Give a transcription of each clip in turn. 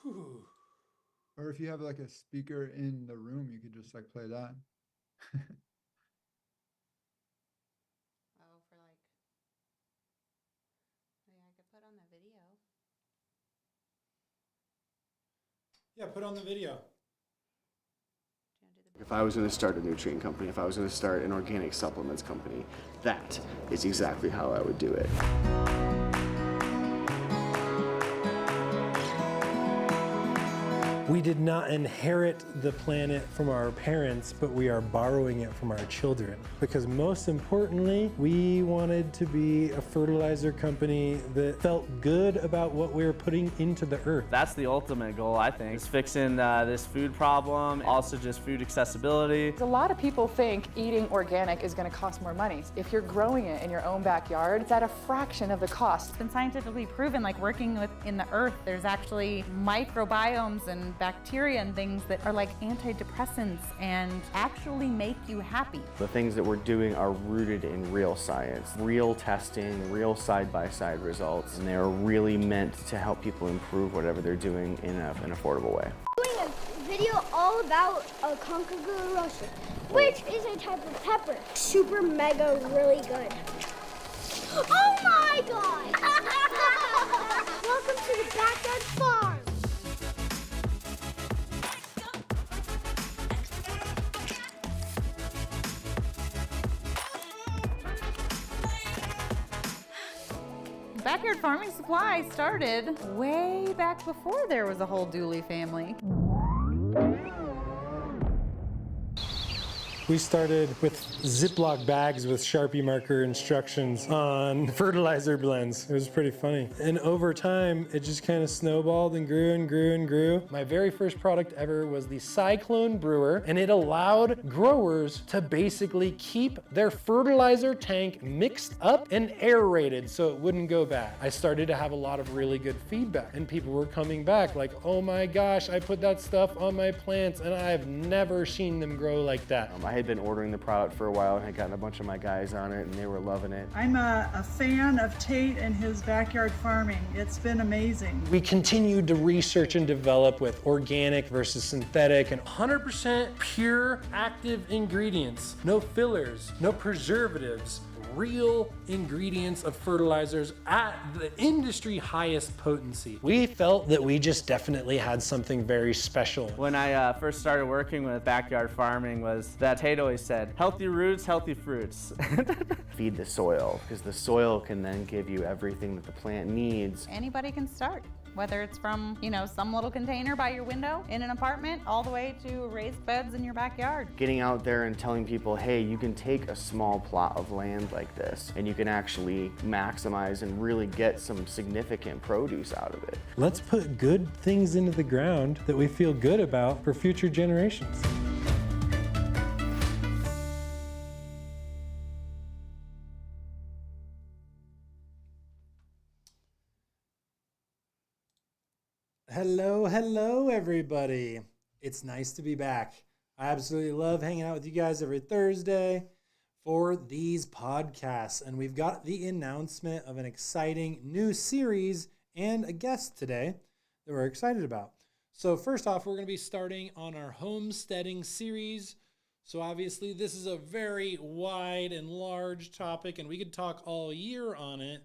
Whew. Or if you have like a speaker in the room, you could just like play that. Oh, for like, oh yeah, I could put on the video. Yeah, put on the video. Do you want to do the If I was going to start a nutrient company, if I was going to start an organic supplements company, that is exactly how I would do it. We did not inherit the planet from our parents, but we are borrowing it from our children. Because most importantly, we wanted to be a fertilizer company that felt good about what we were putting into the earth. That's the ultimate goal, I think, is fixing this food problem, also just food accessibility. A lot of people think eating organic is going to cost more money. If you're growing it in your own backyard, it's at a fraction of the cost. It's been scientifically proven, like working in the earth, there's actually microbiomes and bacteria and things that are like antidepressants and actually make you happy. The things that we're doing are rooted in real science, real testing, real side-by-side results, and they're really meant to help people improve whatever they're doing in an affordable way. Doing a video all about a conker roasted, which is a type of pepper. Super mega really good. Oh my god! Welcome to the backyard farm. Backyard farming supply started way back before there was a whole Dooley family. We started with Ziploc bags with Sharpie marker instructions on fertilizer blends. It was pretty funny. And over time, it just kind of snowballed and grew and grew and grew. My very first product ever was the Cyclone Brewer, and it allowed growers to basically keep their fertilizer tank mixed up and aerated so it wouldn't go bad. I started to have a lot of really good feedback, and people were coming back like, oh my gosh, I put that stuff on my plants and I've never seen them grow like that. I had been ordering the product for a while and had gotten a bunch of my guys on it and they were loving it. I'm a fan of Tate and his backyard farming. It's been amazing. We continued to research and develop with organic versus synthetic and 100% pure active ingredients. No fillers, no preservatives, real ingredients of fertilizers at the industry highest potency. We felt that we just definitely had something very special. When I first started working with backyard farming was that Tate always said, healthy roots, healthy fruits. Feed the soil, because the soil can then give you everything that the plant needs. Anybody can start, whether it's from, some little container by your window in an apartment, all the way to raised beds in your backyard. Getting out there and telling people, hey, you can take a small plot of land like this and you can actually maximize and really get some significant produce out of it. Let's put good things into the ground that we feel good about for future generations. Hello, everybody. It's nice to be back. I absolutely love hanging out with you guys every Thursday for these podcasts. And we've got the announcement of an exciting new series and a guest today that we're excited about. So first off, we're going to be starting on our homesteading series. So obviously this is a very wide and large topic and we could talk all year on it,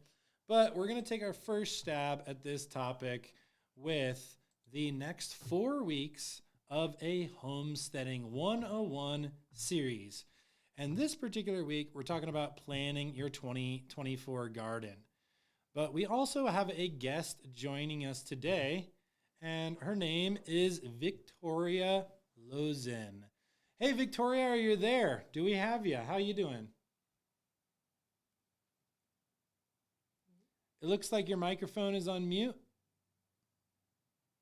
but we're going to take our first stab at this topic with the next 4 weeks of a Homesteading 101 series. And this particular week, we're talking about planning your 2024 garden. But we also have a guest joining us today, and her name is Victoria Lozen. Hey, Victoria, are you there? Do we have you? How you doing? It looks like your microphone is on mute.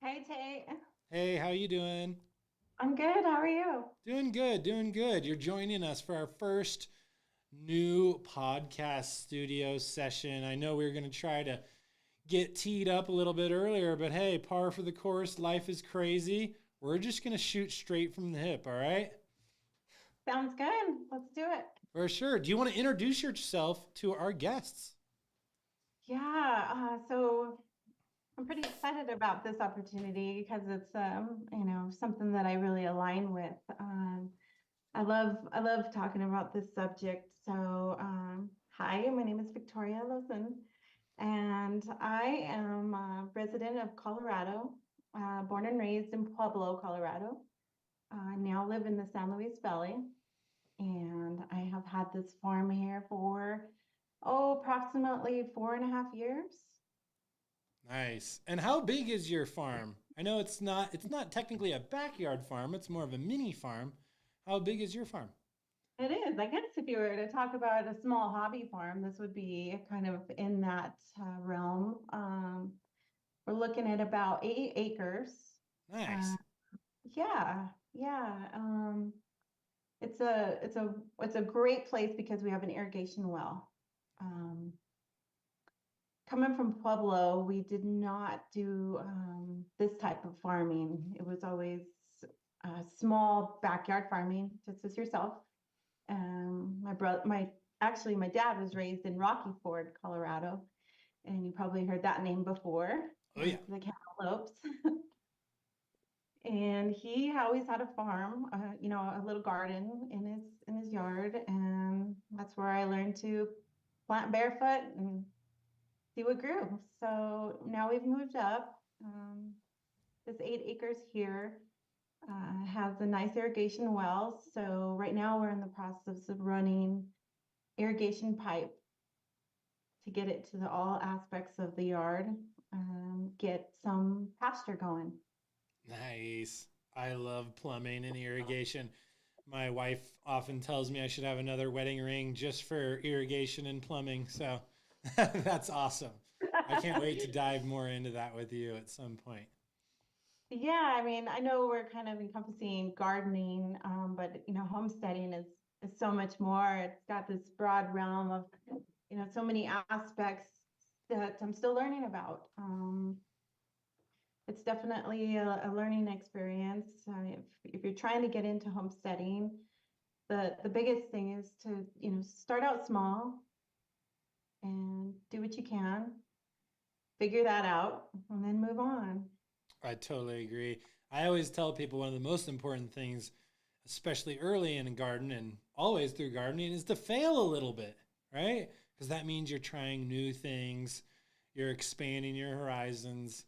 Hey, Tate. Hey, how you doing? I'm good. How are you? Doing good, doing good. You're joining us for our first new podcast studio session. I know we were going to try to get teed up a little bit earlier, but hey, par for the course. Life is crazy. We're just going to shoot straight from the hip, all right? Sounds good. Let's do it. For sure. Do you want to introduce yourself to our guests? Yeah. So I'm pretty excited about this opportunity because it's something that I really align with. I love talking about this subject. So, hi, my name is Victoria Lozin, and I am a resident of Colorado, born and raised in Pueblo, Colorado. I now live in the San Luis Valley, and I have had this farm here for, approximately 4.5 years. Nice. And how big is your farm? I know it's not technically a backyard farm, it's more of a mini farm. How big is your farm? It is. I guess if you were to talk about a small hobby farm, this would be kind of in that realm. We're looking at about 8 acres. Nice. Uh, yeah, yeah. It's a great place because we have an irrigation well. Um, Coming from Pueblo, we did not do this type of farming. It was always small backyard farming, just as yourself. My dad was raised in Rocky Ford, Colorado, and you probably heard that name before, Oh yeah. the cantaloupes. And he always had a farm, a little garden in his yard, and that's where I learned to plant barefoot and see what grew. So now we've moved up. This 8 acres here has a nice irrigation well. So right now we're in the process of running irrigation pipe to get it to all aspects of the yard, get some pasture going. Nice. I love plumbing and irrigation. My wife often tells me I should have another wedding ring just for irrigation and plumbing. So that's awesome. I can't wait to dive more into that with you at some point. Yeah, I mean, I know we're kind of encompassing gardening, but homesteading is so much more. It's got this broad realm of, so many aspects that I'm still learning about. It's definitely a learning experience. If you're trying to get into homesteading, the biggest thing is to, start out small and do what you can, figure that out, and then move on. I totally agree. I always tell people one of the most important things, especially early in a garden and always through gardening, is to fail a little bit, right? Because that means you're trying new things, you're expanding your horizons.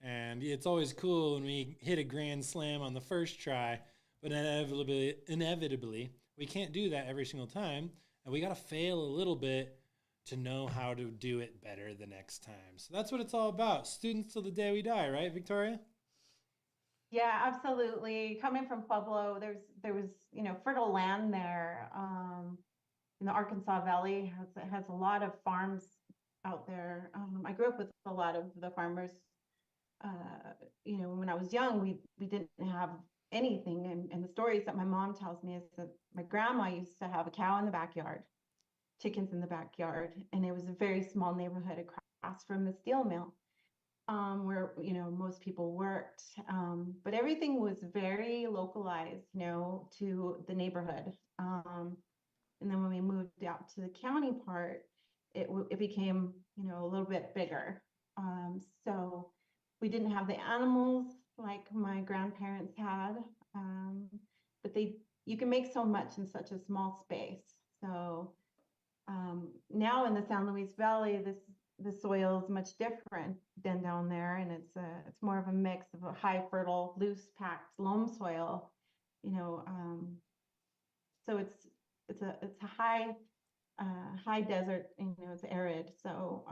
And it's always cool when we hit a grand slam on the first try, but inevitably, we can't do that every single time. And we got to fail a little bit to know how to do it better the next time. So that's what it's all about. Students till the day we die, right, Victoria? Yeah, absolutely. Coming from Pueblo, there was, fertile land there. In the Arkansas Valley has a lot of farms out there. I grew up with a lot of the farmers. When I was young, we didn't have anything, and the stories that my mom tells me is that my grandma used to have a cow in the backyard, chickens in the backyard, and it was a very small neighborhood across from the steel mill, where most people worked, but everything was very localized, to the neighborhood. And then when we moved out to the county part, it became a little bit bigger. So we didn't have the animals like my grandparents had, but you can make so much in such a small space. So now in the San Luis Valley, the soil is much different than down there, and it's more of a mix of a high fertile, loose packed loam soil, you know. So it's a high desert, it's arid. So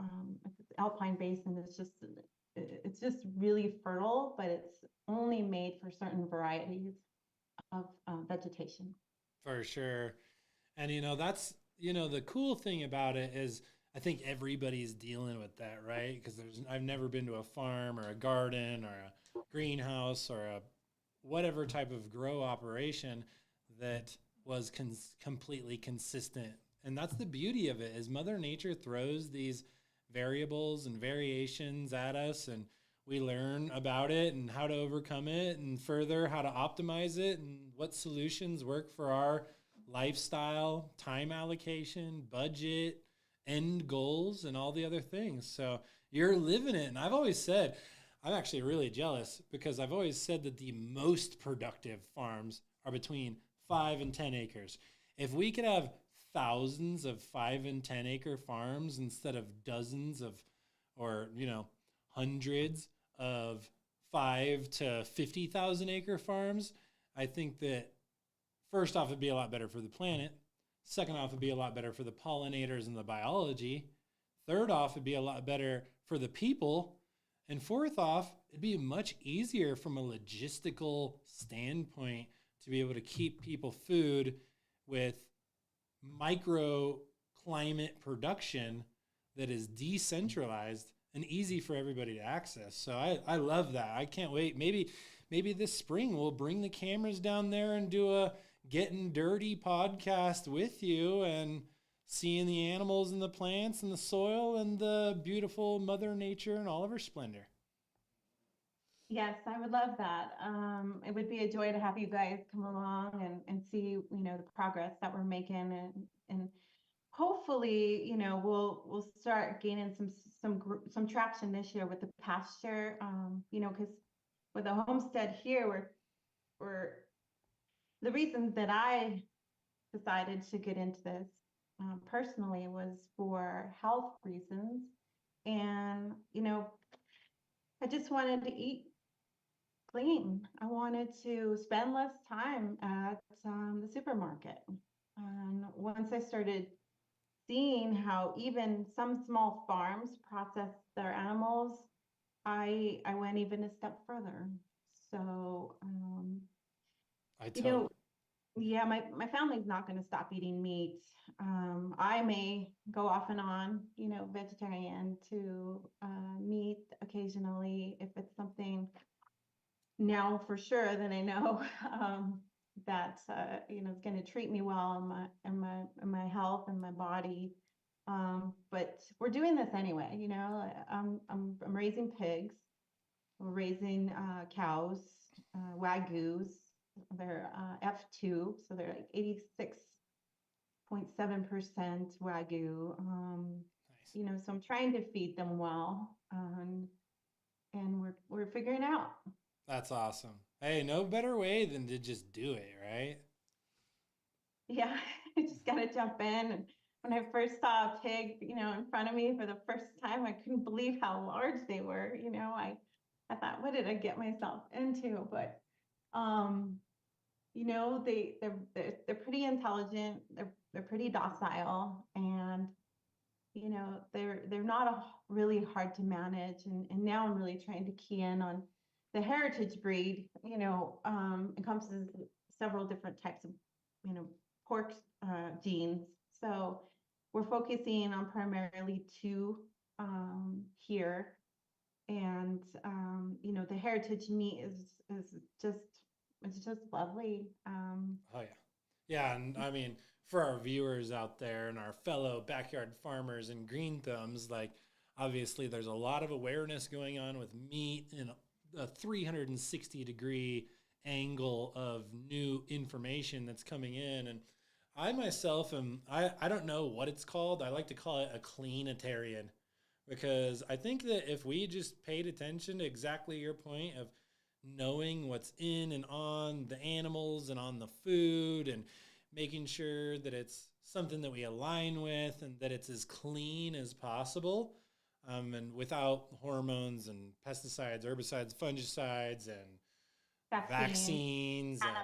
it's alpine basin. It's just really fertile, but it's only made for certain varieties of vegetation. For sure. And the cool thing about it is I think everybody's dealing with that, right? Because I've never been to a farm or a garden or a greenhouse or a whatever type of grow operation that was completely consistent. And that's the beauty of it is Mother Nature throws these variables and variations at us, and we learn about it and how to overcome it and further how to optimize it and what solutions work for our lifestyle, time allocation, budget, end goals, and all the other things. So You're living it. And I've always said, I'm actually really jealous because I've always said that the most productive farms are between 5 and 10 acres. If we could have thousands of 5 and 10 acre farms instead of dozens of, or, hundreds of 5 to 50,000 acre farms, I think that first off, it'd be a lot better for the planet. Second off, it'd be a lot better for the pollinators and the biology. Third off, it'd be a lot better for the people. And fourth off, it'd be much easier from a logistical standpoint to be able to keep people food with microclimate production that is decentralized and easy for everybody to access. So I love that. I can't wait. Maybe this spring we'll bring the cameras down there and do a Getting Dirty podcast with you and seeing the animals and the plants and the soil and the beautiful Mother Nature and all of her splendor. Yes, I would love that. It would be a joy to have you guys come along and see, the progress that we're making, and hopefully, we'll start gaining some traction this year with the pasture. Because with the homestead here, we're the reason that I decided to get into this personally was for health reasons, and I just wanted to eat clean. I wanted to spend less time at the supermarket. And once I started seeing how even some small farms process their animals, I went even a step further. So, yeah, my family's not going to stop eating meat. I may go off and on, vegetarian to meat occasionally if it's something now for sure that I know that is going to treat me well in my health and my body. But we're doing this anyway. I'm raising pigs. We're raising cows, wagyus. They're F2, so they're like 86.7% wagyu. Nice. So I'm trying to feed them well, and we're figuring out. That's awesome. Hey, no better way than to just do it, right? Yeah, I just got to jump in. And when I first saw a pig, in front of me for the first time, I couldn't believe how large they were. I thought, what did I get myself into? But, they're pretty intelligent. They're pretty docile, and they're not really hard to manage. And now I'm really trying to key in on the heritage breed. Encompasses several different types of pork genes. So we're focusing on primarily two here, and the heritage meat is just lovely. Oh yeah. Yeah, and I mean, for our viewers out there and our fellow backyard farmers and green thumbs, like obviously there's a lot of awareness going on with meat in a 360-degree angle of new information that's coming in. And I myself I don't know what it's called. I like to call it a cleanitarian, because I think that if we just paid attention to exactly your point of knowing what's in and on the animals and on the food and making sure that it's something that we align with and that it's as clean as possible, and without hormones and pesticides, herbicides, fungicides, and vaccines and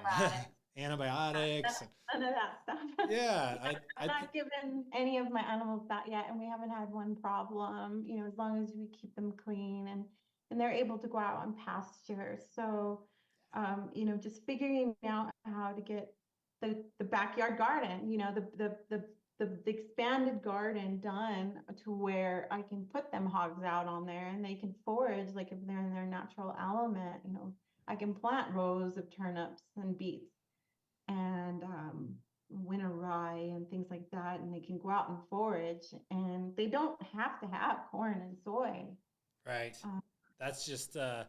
antibiotics. None of that stuff. Yeah. I'm not giving any of my animals that yet, and we haven't had one problem, as long as we keep them clean and they're able to go out on pasture. So, just figuring out how to get the backyard garden, the expanded garden done to where I can put them hogs out on there and they can forage like if they're in their natural element. I can plant rows of turnips and beets and winter rye and things like that, and they can go out and forage, and they don't have to have corn and soy. Right. That's just the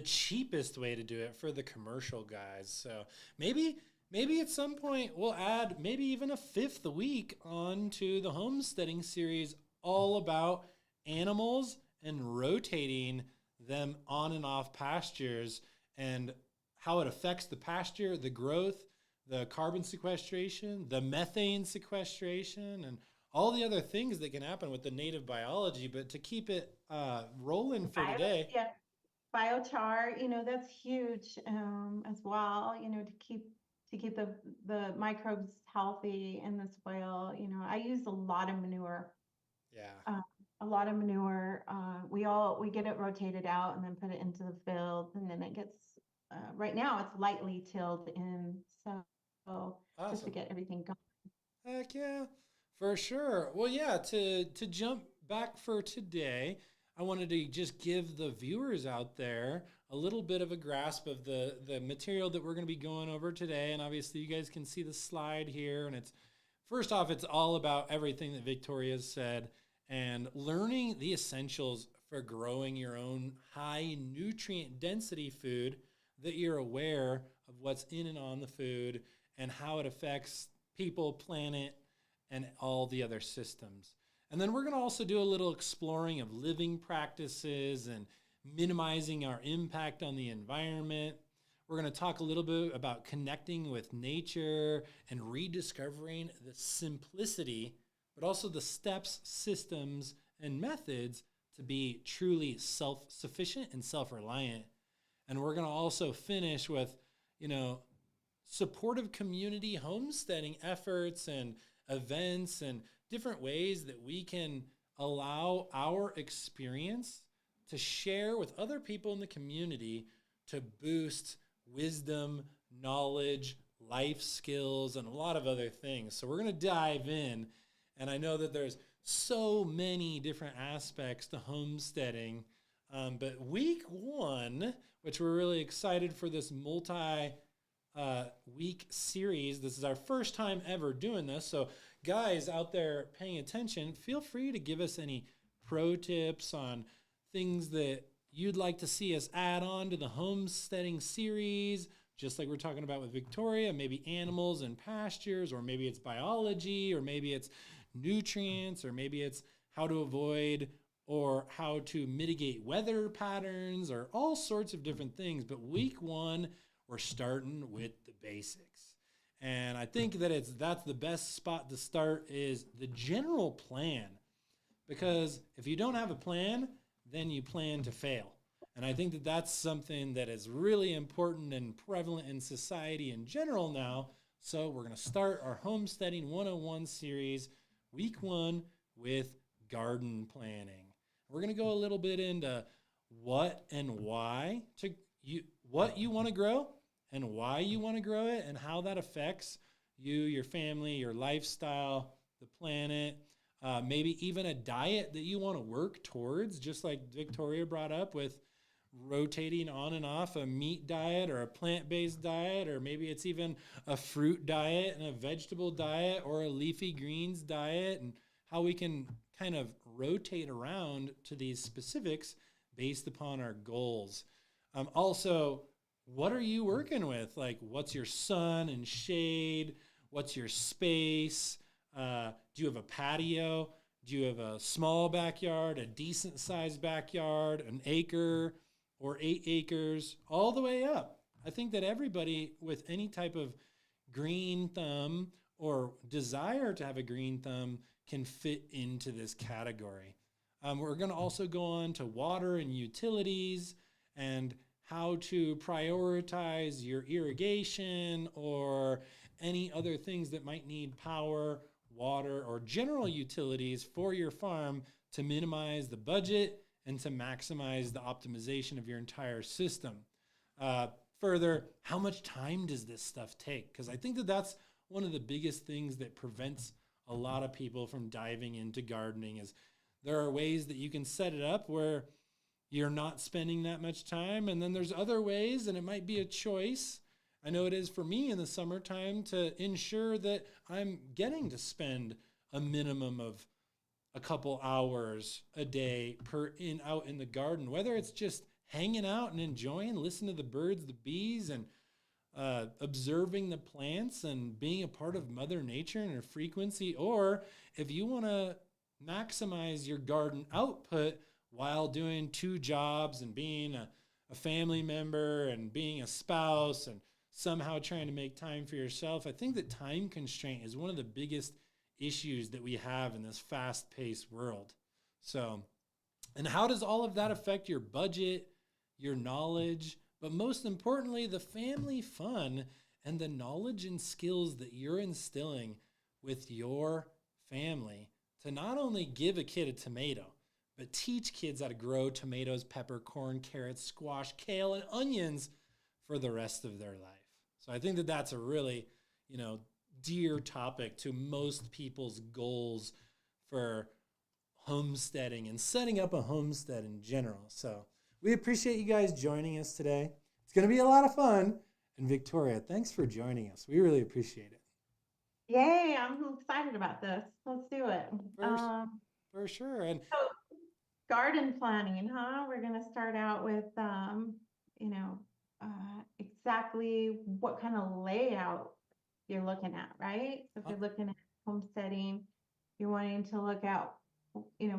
cheapest way to do it for the commercial guys. So maybe at some point we'll add maybe even a fifth week onto the homesteading series all about animals and rotating them on and off pastures and how it affects the pasture, the growth, the carbon sequestration, the methane sequestration, and all the other things that can happen with the native biology. But to keep it rolling for today. Yeah, biochar, that's huge as well, to keep the microbes healthy in the soil. I use a lot of manure. Yeah. A lot of manure. We get it rotated out and then put it into the field, and then it gets. Right now, it's lightly tilled in, so just to Awesome. get everything going. Heck yeah, for sure. Well, yeah, to jump back for today, I wanted to just give the viewers out there a little bit of a grasp of the material that we're going to be going over today. And obviously, you guys can see the slide here. And it's first off, it's all about everything that Victoria's said and learning the essentials for growing your own high nutrient density food, that you're aware of what's in and on the food and how it affects people, planet, and all the other systems. And then we're going to also do a little exploring of living practices and minimizing our impact on the environment. We're going to talk a little bit about connecting with nature and rediscovering the simplicity, but also the steps, systems, and methods to be truly self-sufficient and self-reliant. And we're going to also finish with, supportive community homesteading efforts and events and different ways that we can allow our experience to share with other people in the community to boost wisdom, knowledge, life skills, and a lot of other things. So we're going to dive in. And I know that there's so many different aspects to homesteading. But week one, which we're really excited for this multi-week series. This is our first time ever doing this. So guys out there paying attention, feel free to give us any pro tips on things that you'd like to see us add on to the homesteading series, just like we're talking about with Victoria, maybe animals and pastures, or maybe it's biology, or maybe it's nutrients, or maybe it's how to avoid or how to mitigate weather patterns, or all sorts of different things. But week one, we're starting with the basics. And I think that that's the best spot to start, is the general plan. Because if you don't have a plan, then you plan to fail. And I think that that's something that is really important and prevalent in society in general now. So we're going to start our Homesteading 101 series, week one, with garden planning. We're going to go a little bit into what and why what you want to grow and why you want to grow it, and how that affects you, your family, your lifestyle, the planet, maybe even a diet that you want to work towards, just like Victoria brought up with rotating on and off a meat diet or a plant-based diet, or maybe it's even a fruit diet and a vegetable diet or a leafy greens diet, and how we can kind of rotate around to these specifics based upon our goals. Also, what are you working with? Like, what's your sun and shade? What's your space? Do you have a patio? Do you have a small backyard, a decent sized backyard, an acre or 8 acres, all the way up? I think that everybody with any type of green thumb or desire to have a green thumb can fit into this category. We're going to also go on to water and utilities and how to prioritize your irrigation or any other things that might need power, water, or general utilities for your farm to minimize the budget and to maximize the optimization of your entire system. Further, how much time does this stuff take? Because I think that that's one of the biggest things that prevents a lot of people from diving into gardening. Is there are ways that you can set it up where you're not spending that much time, and then there's other ways, and it might be a choice. I know it is for me in the summertime to ensure that I'm getting to spend a minimum of a couple hours a day out in the garden, whether it's just hanging out and enjoying, listening to the birds, the bees, and observing the plants and being a part of Mother Nature and her frequency, or if you want to maximize your garden output, while doing 2 jobs and being a family member and being a spouse and somehow trying to make time for yourself. I think that time constraint is one of the biggest issues that we have in this fast-paced world. So, and how does all of that affect your budget, your knowledge, but most importantly, the family fun and the knowledge and skills that you're instilling with your family to not only give a kid a tomato, but teach kids how to grow tomatoes, pepper, corn, carrots, squash, kale, and onions for the rest of their life. So I think that that's a really, dear topic to most people's goals for homesteading and setting up a homestead in general. So we appreciate you guys joining us today. It's going to be a lot of fun. And Victoria, thanks for joining us. We really appreciate it. Yay, I'm excited about this. Let's do it. For sure. And so garden planning, huh? We're going to start out with, exactly what kind of layout you're looking at, right? So if you're looking at homesteading, you're wanting to look at,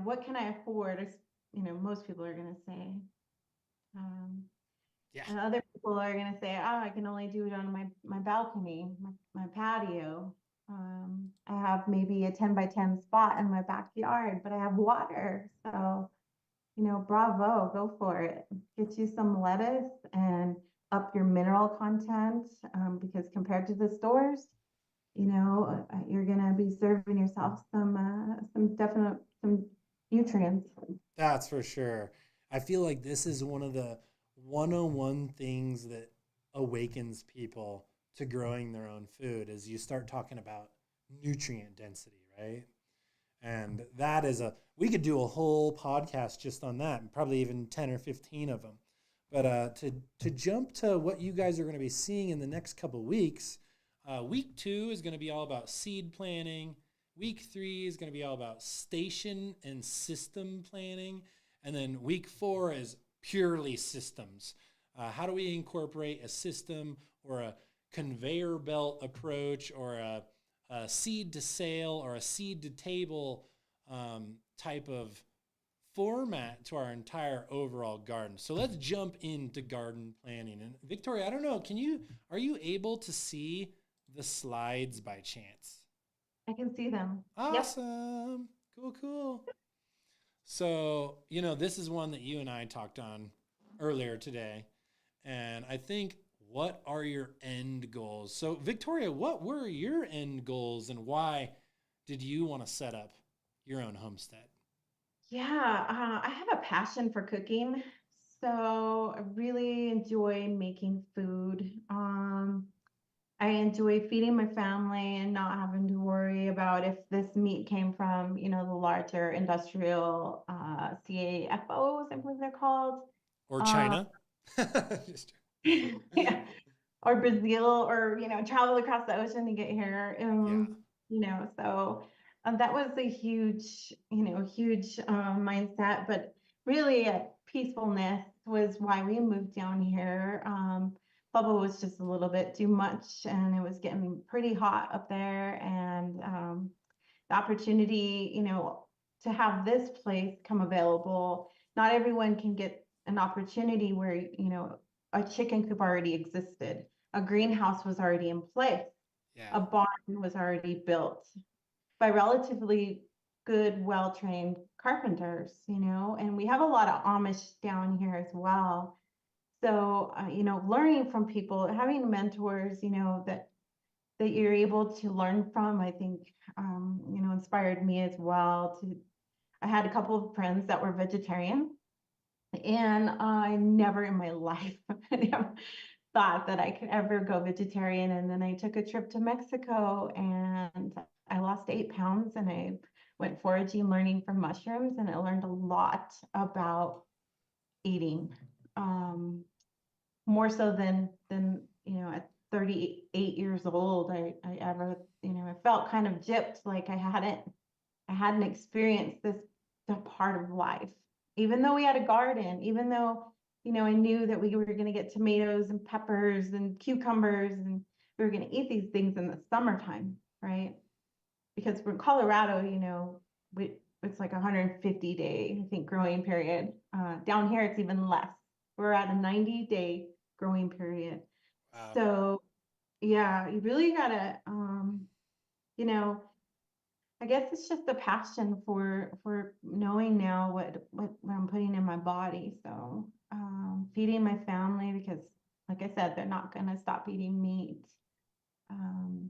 what can I afford? As, most people are going to say. And other people are going to say, oh, I can only do it on my balcony, my patio. I have maybe a 10 by 10 spot in my backyard, but I have water. So, bravo, go for it. Get you some lettuce and up your mineral content, because compared to the stores, you're going to be serving yourself some definite nutrients. That's for sure. I feel like this is one of the 101 things that awakens people to growing their own food as you start talking about nutrient density, right? And that is we could do a whole podcast just on that, and probably even 10 or 15 of them. But to jump to what you guys are going to be seeing in the next couple weeks, week 2 is going to be all about seed planning. Week 3 is going to be all about station and system planning. And then week 4 is purely systems. How do we incorporate a system or a conveyor belt approach or a seed to sale or a seed to table type of format to our entire overall garden? So let's jump into garden planning. And Victoria, I don't know, are you able to see the slides by chance? I can see them. Awesome. Yep. Cool. So, this is one that you and I talked on earlier today. And I think, what are your end goals? So, Victoria, what were your end goals and why did you want to set up your own homestead? Yeah, I have a passion for cooking. So I really enjoy making food. I enjoy feeding my family and not having to worry about if this meat came from, the larger industrial CAFOs, I believe they're called. Or China. Yeah. Or Brazil, or, travel across the ocean to get here. So that was a huge mindset, but really peacefulness was why we moved down here. Bubba was just a little bit too much, and it was getting pretty hot up there. And the opportunity, to have this place come available, not everyone can get an opportunity where, a chicken coop already existed, a greenhouse was already in place, a barn was already built by relatively good, well-trained carpenters, and we have a lot of Amish down here as well. So, learning from people, having mentors, that you're able to learn from, I think, inspired me as well. I had a couple of friends that were vegetarian, and I never in my life never thought that I could ever go vegetarian. And then I took a trip to Mexico and I lost 8 pounds, and I went foraging, learning from mushrooms, and I learned a lot about eating. More so than at 38 years old, I ever, I felt kind of gypped, like I hadn't experienced this part of life. Even though we had a garden, even though, I knew that we were going to get tomatoes and peppers and cucumbers, and we were going to eat these things in the summertime, right? Because we're in Colorado, it's like 150-day, I think, growing period. Down here, it's even less. We're at a 90-day growing period. Wow. So yeah, you really gotta, you know, I guess it's just a passion for knowing now what I'm putting in my body. So feeding my family, because like I said, they're not gonna stop eating meat. Um,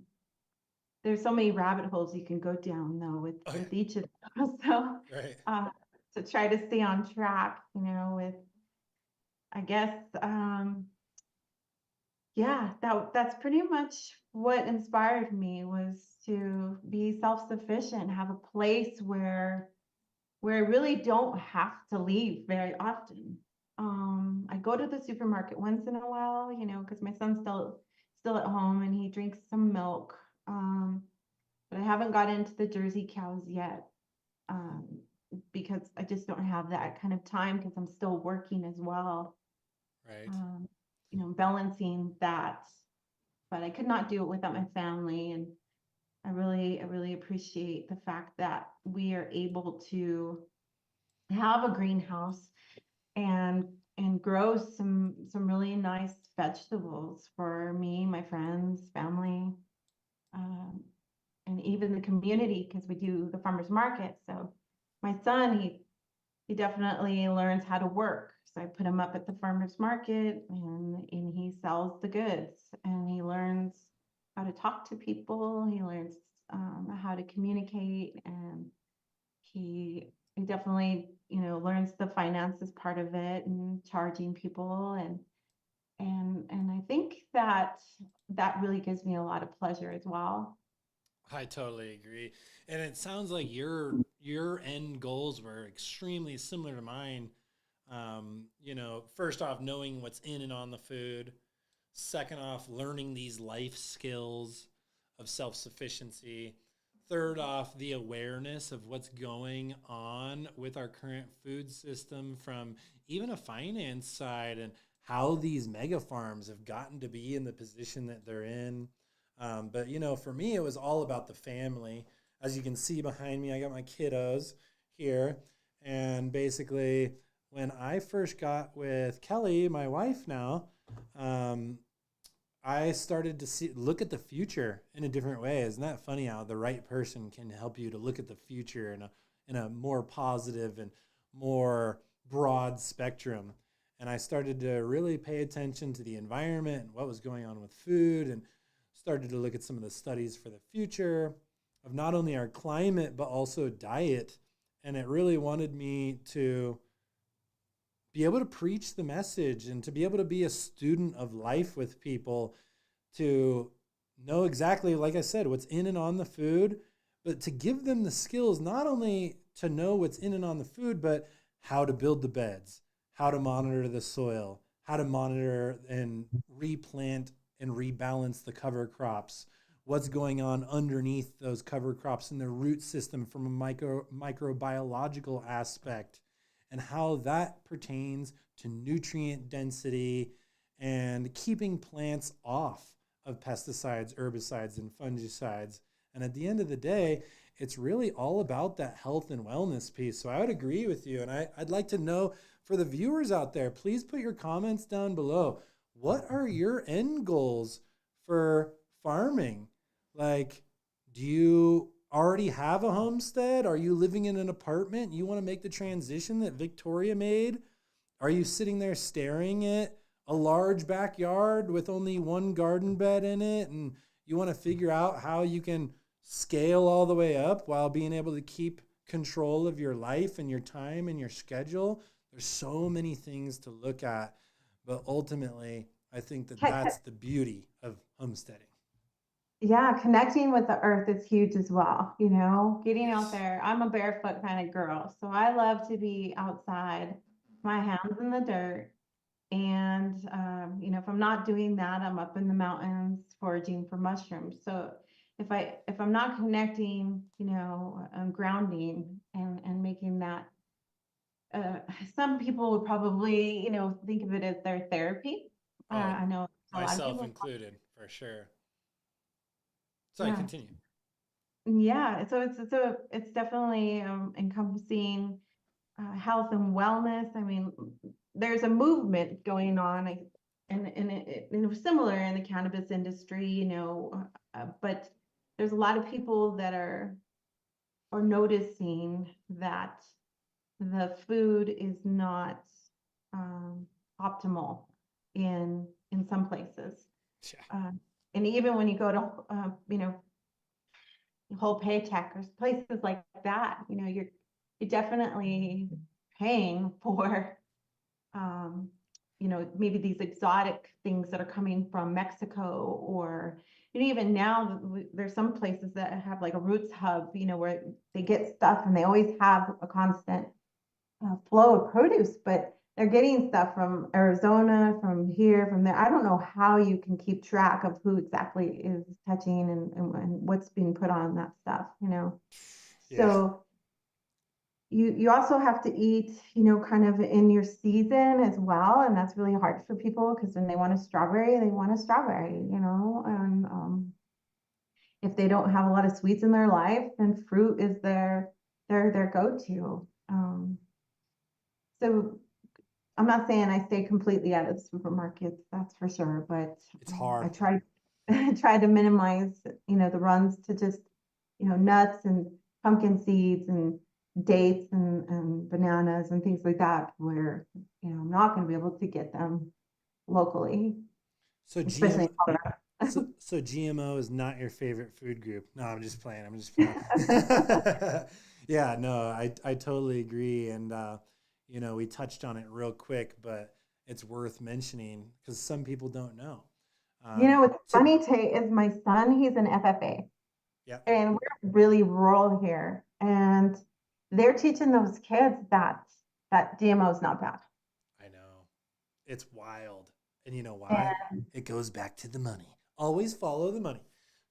there's so many rabbit holes you can go down though with each of those. So Right. to try to stay on track, with, I guess, yeah, that's pretty much what inspired me, was to be self-sufficient, have a place where I really don't have to leave very often. I go to the supermarket once in a while, because my son's still at home and he drinks some milk. But I haven't got into the Jersey cows yet, um, because I just don't have that kind of time, because I'm still working as well. Right. Balancing that, but I could not do it without my family. And I really appreciate the fact that we are able to have a greenhouse and grow some really nice vegetables for me, my friends, family, um, and even the community, because we do the farmers market. So my son, he definitely learns how to work. So I put him up at the farmers market, and he sells the goods, and he learns how to talk to people. He learns how to communicate, and he definitely, learns the finances part of it and charging people, and I think that really gives me a lot of pleasure as well. I totally agree. And it sounds like your end goals were extremely similar to mine. First off, knowing what's in and on the food. Second off, learning these life skills of self-sufficiency. Third off, the awareness of what's going on with our current food system from even a finance side, and how these mega farms have gotten to be in the position that they're in. But for me, it was all about the family. As you can see behind me, I got my kiddos here. And basically, when I first got with Kelly, my wife now, I started to look at the future in a different way. Isn't that funny how the right person can help you to look at the future in a more positive and more broad spectrum? And I started to really pay attention to the environment and what was going on with food, and started to look at some of the studies for the future of not only our climate, but also diet. And it really wanted me to be able to preach the message and to be able to be a student of life with people, to know exactly, like I said, what's in and on the food, but to give them the skills, not only to know what's in and on the food, but how to build the beds, how to monitor the soil, how to monitor and replant and rebalance the cover crops, what's going on underneath those cover crops in the root system from a microbiological aspect, and how that pertains to nutrient density and keeping plants off of pesticides, herbicides, and fungicides. And at the end of the day, it's really all about that health and wellness piece. So I would agree with you. And I'd like to know, for the viewers out there, please put your comments down below. What are your end goals for farming? Like, do you already have a homestead? Are you living in an apartment? You want to make the transition that Victoria made? Are you sitting there staring at a large backyard with only one garden bed in it, and you want to figure out how you can scale all the way up while being able to keep control of your life and your time and your schedule? There's so many things to look at, but ultimately, I think that that's the beauty of homesteading. Yeah, connecting with the earth is huge as well, getting Yes. out there. I'm a barefoot kind of girl, so I love to be outside, my hands in the dirt. And, if I'm not doing that, I'm up in the mountains foraging for mushrooms. So if I'm not connecting, I'm grounding and making that, some people would probably, think of it as their therapy. Oh, I know a lot of myself people. included, for sure. Sorry, Yeah. continue. Yeah, so it's definitely encompassing health and wellness. I mean, there's a movement going on, and it was similar in the cannabis industry, but there's a lot of people that are noticing that the food is not um, optimal in some places. Yeah. And even when you go to whole paycheck or places like that, you're definitely paying for maybe these exotic things that are coming from Mexico, or even now there's some places that have like a roots hub, where they get stuff and they always have a constant flow of produce, but they're getting stuff from Arizona, from here, from there. I don't know how you can keep track of who exactly is touching and what's being put on that stuff. Yeah. So you also have to eat, kind of in your season as well. And that's really hard for people because when they want a strawberry, they want a strawberry, and if they don't have a lot of sweets in their life, then fruit is their go-to. So I'm not saying I stay completely out of the supermarkets, that's for sure, but It's hard. I try I try to minimize, the runs to just, nuts and pumpkin seeds and dates and bananas and things like that, where, I'm not going to be able to get them locally, So especially GM in Colorado. so GMO is not your favorite food group. No, I'm just playing. I'm just playing. Yeah, no, I totally agree. And we touched on it real quick, but it's worth mentioning because some people don't know. What's To funny, Tate, is my son, he's an FFA. Yeah, And we're really rural here, and they're teaching those kids that GMO is not bad. I know. It's wild. And you know why? And It goes back to the money. Always follow the money.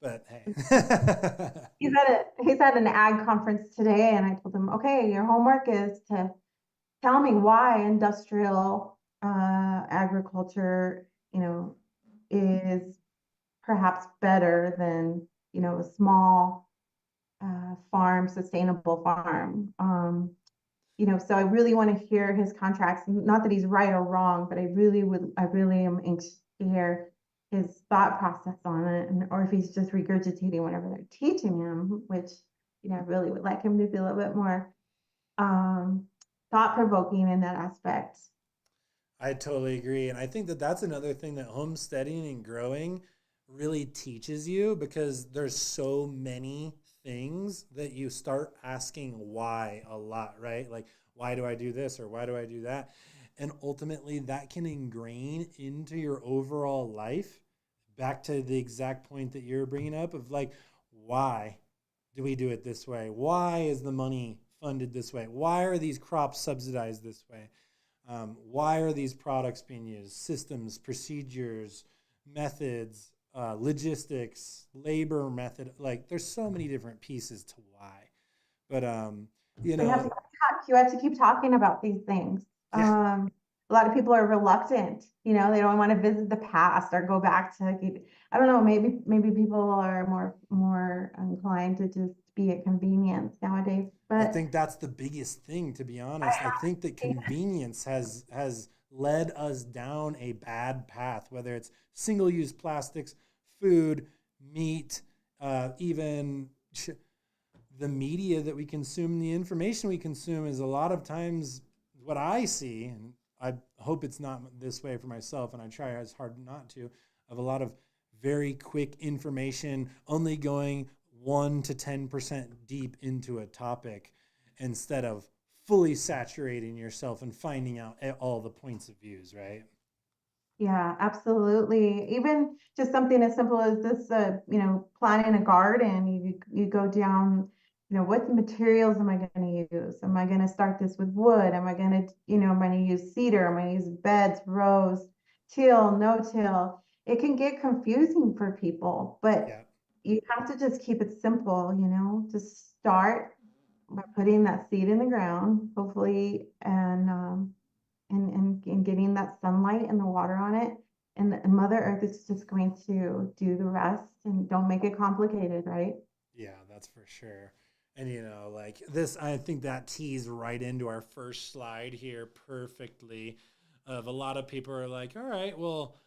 But hey. he's at an ag conference today, and I told him, okay, your homework is to tell me why industrial agriculture, is perhaps better than a small farm, sustainable farm. So I really want to hear his contracts. Not that he's right or wrong, but I really am anxious to hear his thought process on it, or if he's just regurgitating whatever they're teaching him, which, I really would like him to be a little bit more um, thought provoking in that aspect. I totally agree. And I think that that's another thing that homesteading and growing really teaches you because there's so many things that you start asking why a lot, right? Like, why do I do this or why do I do that? And ultimately, that can ingrain into your overall life. Back to the exact point that you're bringing up of like, why do we do it this way? Why is the money funded this way? Why are these crops subsidized this way? Why are these products being used? Systems, procedures, methods, logistics, labor method. Like, there's so many different pieces to why. But You have to keep talking about these things. Yeah. A lot of people are reluctant. They don't want to visit the past or go back to. I don't know. Maybe people are more inclined to just be at convenience nowadays. I But think that's the biggest thing, to be honest. I think that convenience has led us down a bad path, whether it's single-use plastics, food, meat, even the media that we consume, the information we consume is a lot of times what I see, and I hope it's not this way for myself, and I try as hard not to, of a lot of very quick information only going 1 to 10% deep into a topic instead of fully saturating yourself and finding out all the points of views, right? yeah, absolutely. Even just something as simple as this, planting a garden. You go down. What materials am I going to use? Am I going to start this with wood? Am I going to, am I going to use cedar? Am I going to use beds, rows, till, no till? It can get confusing for people, but Yeah. you have to just keep it simple, just start by putting that seed in the ground, hopefully, and getting that sunlight and the water on it. And Mother Earth is just going to do the rest, and don't make it complicated, right? Yeah, That's for sure. And like this, I think that tees right into our first slide here perfectly. Of a lot of people are like, all right, well,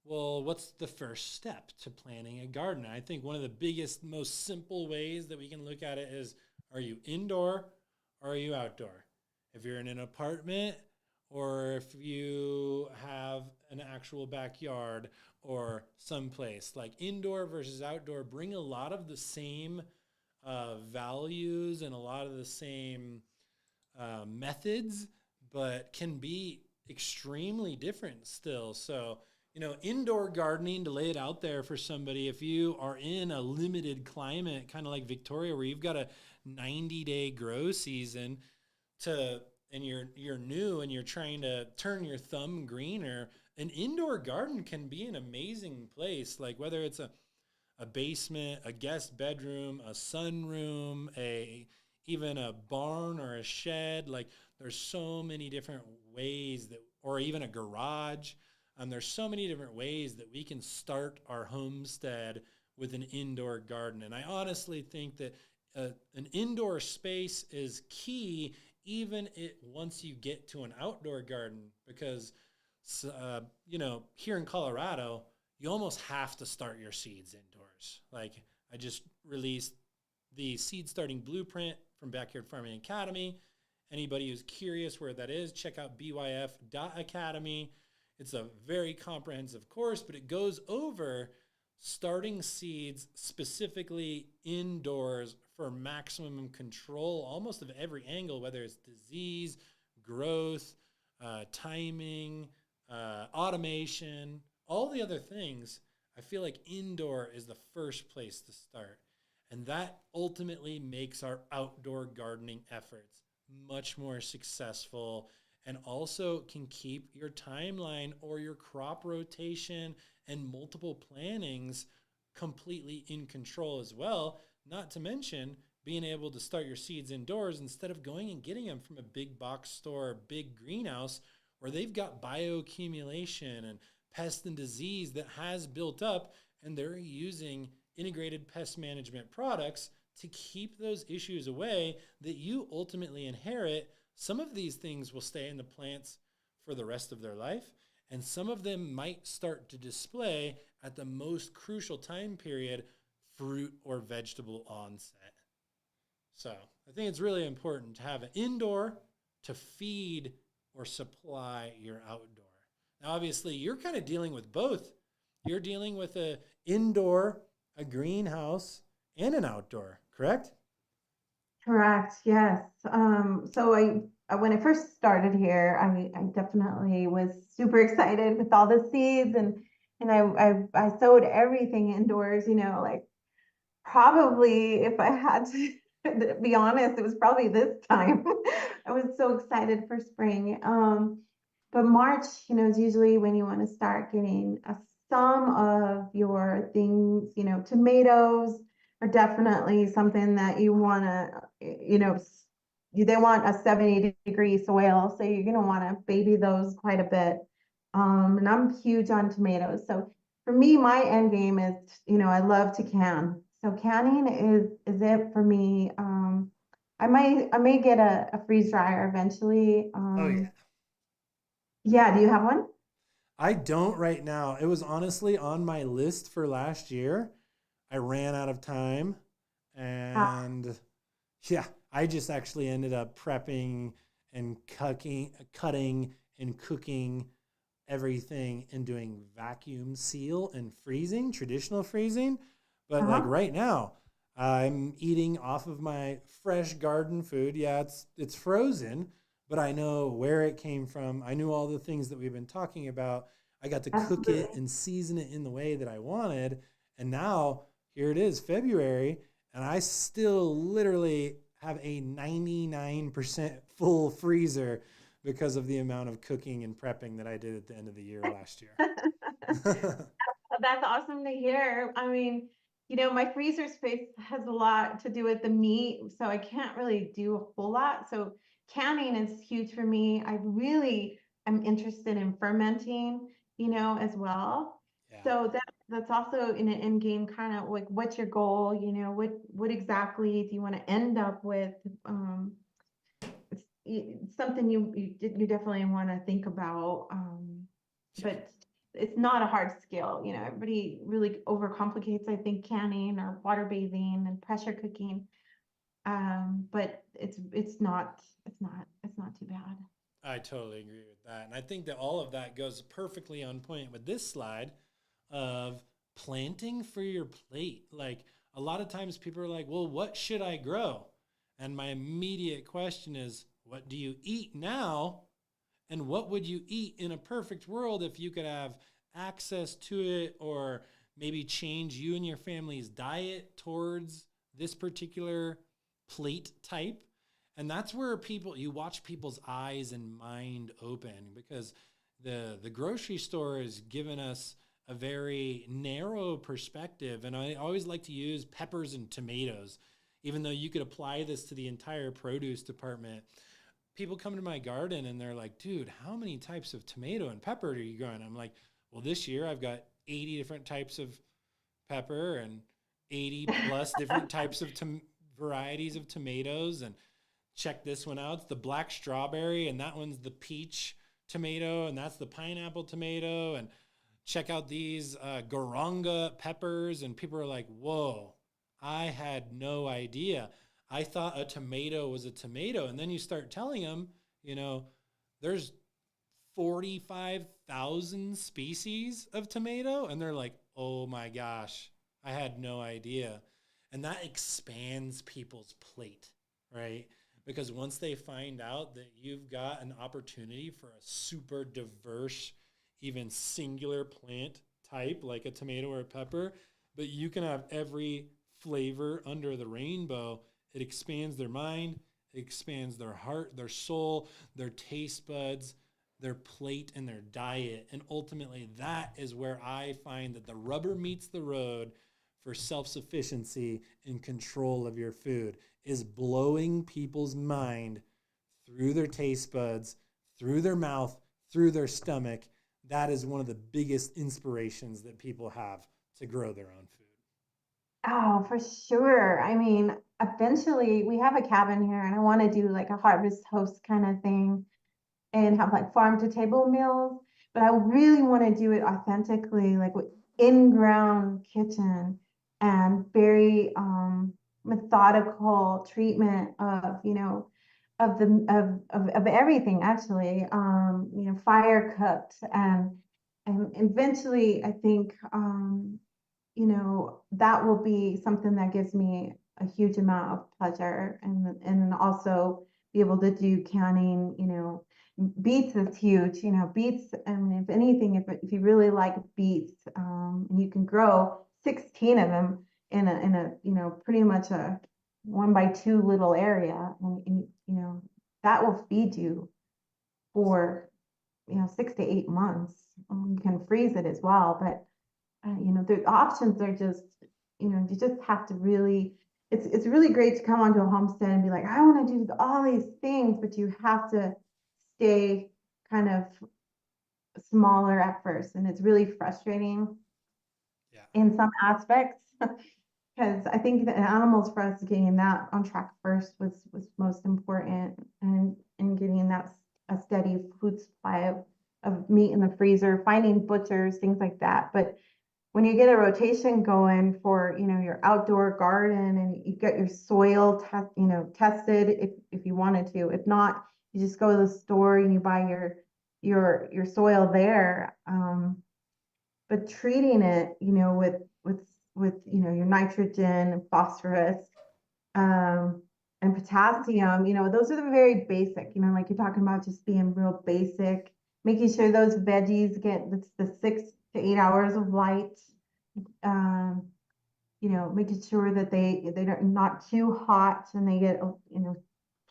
what's the first step to planting a garden? I think one of the biggest, most simple ways that we can look at it is, are you indoor or are you outdoor? If you're in an apartment or if you have an actual backyard or someplace, like indoor versus outdoor bring a lot of the same values and a lot of the same methods, but can be extremely different still. So, indoor gardening, to lay it out there for somebody, if you are in a limited climate, kind of like Victoria, where you've got a 90-day grow season and you're new and you're trying to turn your thumb greener, an indoor garden can be an amazing place. Like whether it's a basement, a guest bedroom, a sunroom, even a barn or a shed. Like there's so many different ways or even a garage. There's so many different ways that we can start our homestead with an indoor garden. And I honestly think that an indoor space is key, even once you get to an outdoor garden, because, here in Colorado, you almost have to start your seeds indoors. Like I just released the seed starting blueprint from Backyard Farming Academy. Anybody who's curious where that is, check out byf.academy. It's a very comprehensive course, but it goes over starting seeds specifically indoors for maximum control almost of every angle, whether it's disease, growth, timing, automation, all the other things. I feel like indoor is the first place to start. And that ultimately makes our outdoor gardening efforts much more successful, and also can keep your timeline or your crop rotation and multiple plantings completely in control as well. Not to mention being able to start your seeds indoors instead of going and getting them from a big box store, or big greenhouse, where they've got bioaccumulation and pest and disease that has built up, and they're using integrated pest management products to keep those issues away that you ultimately inherit. Some of these things will stay in the plants for the rest of their life, and some of them might start to display at the most crucial time period, fruit or vegetable onset. So I think it's really important to have an indoor to feed or supply your outdoor. Now, obviously, you're kind of dealing with both. You're dealing with an indoor, a greenhouse, and an outdoor, correct? Correct. Yes. When I first started here, I definitely was super excited with all the seeds, and I sowed everything indoors. Like probably if I had to be honest, it was probably this time. I was so excited for spring. But March, is usually when you want to start getting some of your things. Tomatoes are definitely something that you want to, they want a 70-degree soil, so you're going to want to baby those quite a bit. And I'm huge on tomatoes. So for me, my end game is, I love to can. So canning is it for me. I may get a freeze dryer eventually. Oh, yeah. Yeah, do you have one? I don't right now. It was honestly on my list for last year. I ran out of time, and yeah, I just actually ended up prepping and cutting and cooking everything and doing vacuum seal and freezing, traditional freezing. But like right now, I'm eating off of my fresh garden food. Yeah, it's frozen, but I know where it came from. I knew all the things that we've been talking about. I got to cook it and season it in the way that I wanted. And now here it is, February, and I still literally have a 99% full freezer because of the amount of cooking and prepping that I did at the end of the year last year. That's awesome to hear. I mean, my freezer space has a lot to do with the meat, so I can't really do a whole lot. So canning is huge for me. I really am interested in fermenting, as well. Yeah. So that's also in an end game kind of like, what's your goal? You know, what exactly do you want to end up with? It's something you definitely want to think about. But it's not a hard skill. You know, everybody really overcomplicates, I think, canning or water bathing and pressure cooking. But it's not too bad. I totally agree with that. And I think that all of that goes perfectly on point with this slide of planting for your plate. Like a lot of times people are like, well, what should I grow? And my immediate question is, what do you eat now? And what would you eat in a perfect world if you could have access to it, or maybe change you and your family's diet towards this particular plate type? And that's where you watch people's eyes and mind open, because the grocery store has given us a very narrow perspective. And I always like to use peppers and tomatoes, even though you could apply this to the entire produce department. People come to my garden and they're like, dude, how many types of tomato and pepper are you growing? I'm like, well, this year I've got 80 different types of pepper and 80 plus different types of varieties of tomatoes. And check this one out. It's the black strawberry, and that one's the peach tomato, and that's the pineapple tomato. And check out these garanga peppers. And people are like, whoa, I had no idea. I thought a tomato was a tomato. And then you start telling them, there's 45,000 species of tomato. And they're like, oh my gosh, I had no idea. And that expands people's plate, right? Because once they find out that you've got an opportunity for a super diverse, even singular plant type, like a tomato or a pepper, but you can have every flavor under the rainbow, it expands their mind, it expands their heart, their soul, their taste buds, their plate, and their diet. And ultimately, that is where I find that the rubber meets the road for self-sufficiency and control of your food, is blowing people's mind through their taste buds, through their mouth, through their stomach. That is one of the biggest inspirations that people have to grow their own food. Oh, for sure. I mean, eventually we have a cabin here and I want to do like a harvest host kind of thing and have like farm to table meals, but I really want to do it authentically, like with in-ground kitchen and very methodical treatment of, of everything actually, fire cooked and eventually I think that will be something that gives me a huge amount of pleasure and then also be able to do canning, beets is huge, beets. I mean, if anything, if you really like beets, and you can grow 16 of them in a pretty much a 1x2 little area, and that will feed you for 6 to 8 months. You can freeze it as well, but the options are just, you just have to really, it's really great to come onto a homestead and be like, I want to do all these things, but you have to stay kind of smaller at first. And it's really frustrating in some aspects because I think the animals, for us getting that on track first was most important, and getting that a steady food supply of meat in the freezer, finding butchers, things like that. But when you get a rotation going for your outdoor garden and you get your soil tested if you wanted to, if not, you just go to the store and you buy your soil there, but treating it with your nitrogen and phosphorus, and potassium, those are the very basic, like you're talking about, just being real basic, making sure those veggies get the 6 to 8 hours of light, making sure that they're not too hot and they get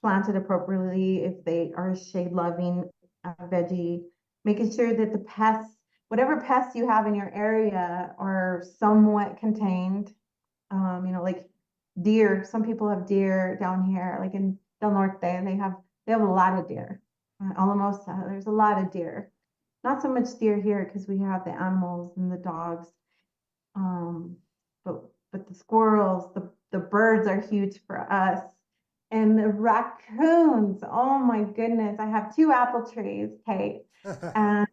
planted appropriately if they are a shade loving veggie, making sure that the pests, whatever pests you have in your area, are somewhat contained. Like deer, some people have deer down here, like in Del Norte, they have a lot of deer. Almost, there's a lot of deer. Not so much deer here because we have the animals and the dogs. Um, but the squirrels, the birds are huge for us. And the raccoons, oh my goodness, I have two apple trees, Kate, and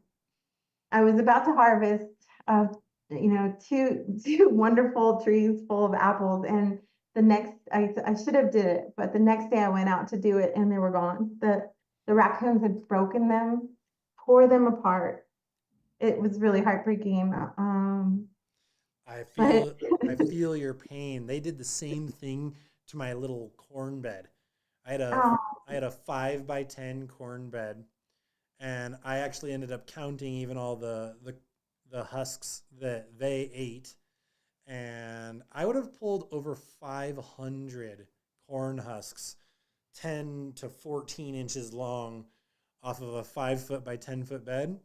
I was about to harvest, uh, two wonderful trees full of apples. And I should have did it, but the next day I went out to do it and they were gone. The raccoons had broken them, tore them apart. It was really heartbreaking. I But feel I feel your pain. They did the same thing to my little corn bed. I had a oh, I had a 5 by 10 corn bed, and I actually ended up counting even all the husks that they ate, and I would have pulled over 500 corn husks, 10 to 14 inches long, off of a 5 foot by 10 foot bed.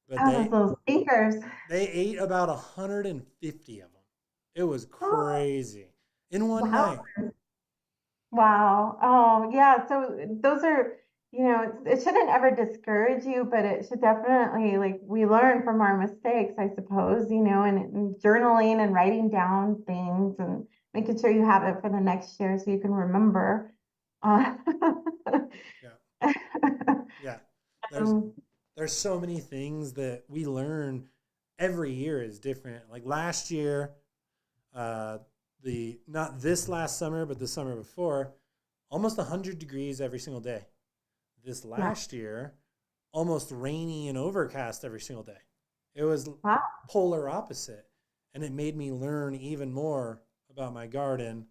But those little stinkers. they ate about 150 of them. It was Oh, crazy in one wow. night. Wow. Oh, yeah. So those are, it shouldn't ever discourage you, but it should definitely, like, we learn from our mistakes, I suppose, and journaling and writing down things and making sure you have it for the next year so you can remember. Uh, Yeah, yeah. There's um, there's so many things that we learn every year is different. Like last year, uh, the not this last summer, but the summer before, almost 100 degrees every single day. This yeah. last year, almost rainy and overcast every single day. It was Wow. polar opposite. And it made me learn even more about my garden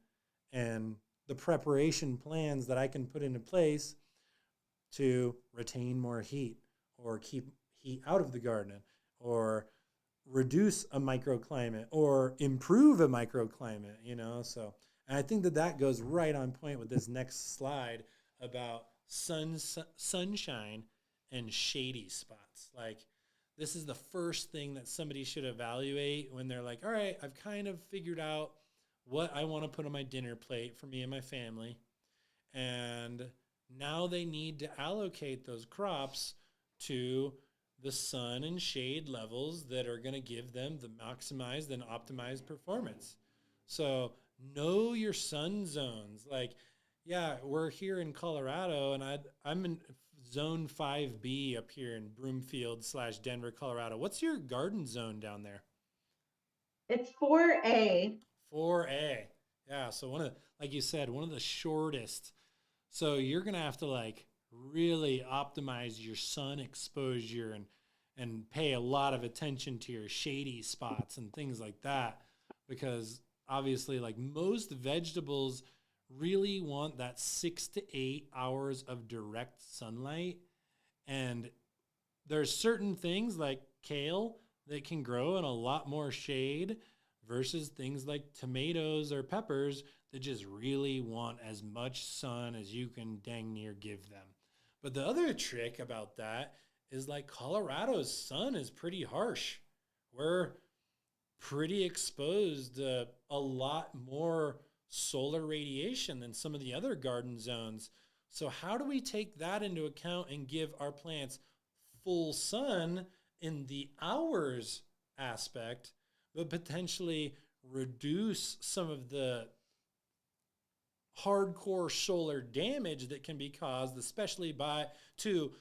and the preparation plans that I can put into place to retain more heat or keep heat out of the garden or reduce a microclimate or improve a microclimate. So, and I think that that goes right on point with this next slide about sunshine and shady spots. Like, this is the first thing that somebody should evaluate when they're like, all right, I've kind of figured out what I want to put on my dinner plate for me and my family. And now they need to allocate those crops to the sun and shade levels that are going to give them the maximized and optimized performance. So know your sun zones. Like, yeah, we're here in Colorado, and I'm in zone 5B up here in Broomfield / Denver, Colorado. What's your garden zone down there? It's 4A. 4A. Yeah, so like you said, one of the shortest. So you're gonna have to like really optimize your sun exposure and pay a lot of attention to your shady spots and things like that, because obviously, like, most vegetables really want that 6 to 8 hours of direct sunlight. And there's certain things like kale that can grow in a lot more shade versus things like tomatoes or peppers that just really want as much sun as you can dang near give them. But the other trick about that is, like, Colorado's sun is pretty harsh. We're pretty exposed to a lot more solar radiation than some of the other garden zones. So how do we take that into account and give our plants full sun in the hours aspect, but potentially reduce some of the hardcore solar damage that can be caused, especially to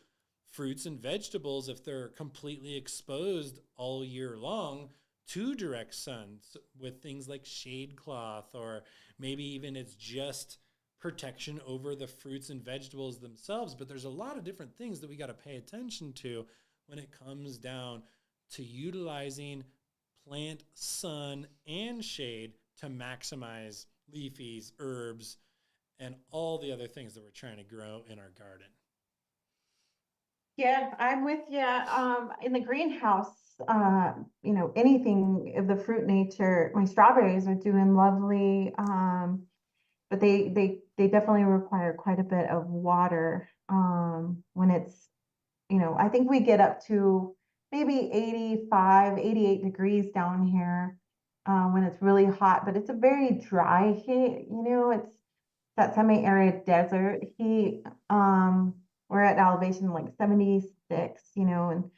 fruits and vegetables if they're completely exposed all year long to direct sun with things like shade cloth, or maybe even it's just protection over the fruits and vegetables themselves. But there's a lot of different things that we got to pay attention to when it comes down to utilizing plant sun and shade to maximize leafies, herbs, and all the other things that we're trying to grow in our garden. Yeah, I'm with you. In the greenhouse, anything of the fruit nature, my strawberries are doing lovely. But they definitely require quite a bit of water. When it's, I think we get up to maybe 85, 88 degrees down here, when it's really hot, but it's a very dry heat, it's that semi-arid desert heat. We're at elevation like 76, and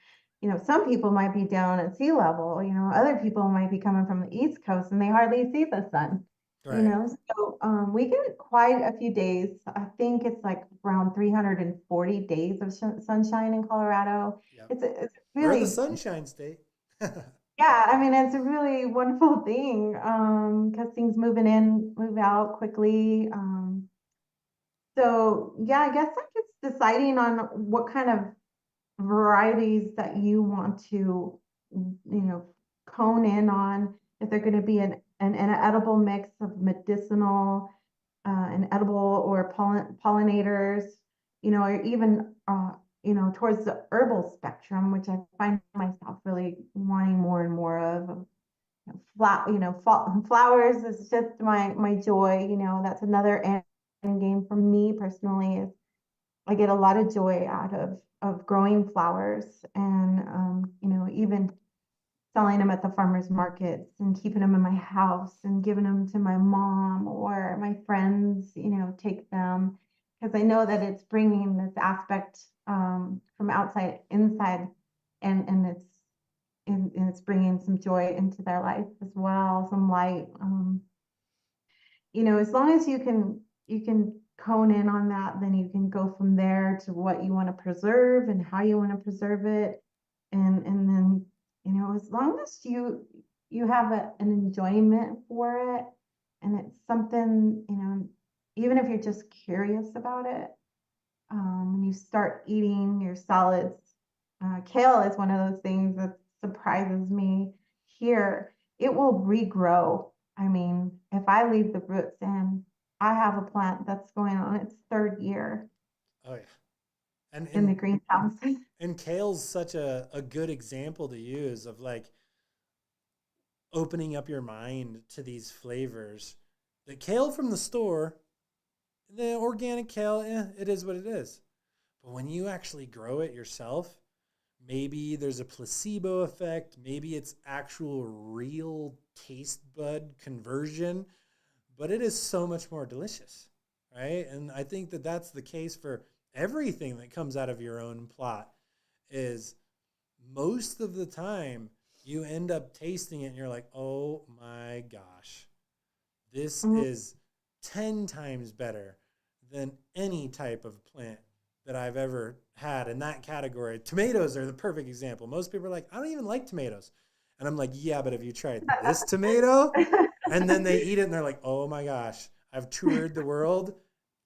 some people might be down at sea level, other people might be coming from the East Coast and they hardly see the sun, Right. So we get quite a few days. I think it's like around 340 days of sunshine in Colorado. Yep. It's We're the really, Sunshine State. yeah, I mean, it's a really wonderful thing because things move out quickly. So yeah, I guess like it's deciding on what kind of varieties that you want to, cone in on. If they're going to be an edible mix of medicinal, and edible or pollinators, or even, towards the herbal spectrum, which I find myself really wanting more and more of. Flowers is just my joy. That's another end game for me personally. Is I get a lot of joy out of growing flowers and even selling them at the farmers markets and keeping them in my house and giving them to my mom or my friends, take them because I know that it's bringing this aspect from outside inside and it's bringing some joy into their life as well, some light. As long as you can hone in on that, then you can go from there to what you want to preserve and how you want to preserve it. And then, as long as you have an enjoyment for it and it's something, even if you're just curious about it, when you start eating your salads, kale is one of those things that surprises me here. It will regrow. I mean, if I leave the roots in, I have a plant that's going on its third year Oh yeah. And in the and greenhouse. and kale's such a good example to use of like opening up your mind to these flavors. The kale from the store, the organic kale, it is what it is. But when you actually grow it yourself, maybe there's a placebo effect, maybe it's actual real taste bud conversion, but it is so much more delicious, right? And I think that that's the case for everything that comes out of your own plot is most of the time you end up tasting it and you're like, oh my gosh, this is 10 times better than any type of plant that I've ever had in that category. Tomatoes are the perfect example. Most people are like, I don't even like tomatoes. And I'm like, yeah, but have you tried this tomato? And then they eat it and they're like, oh my gosh, I've toured the world.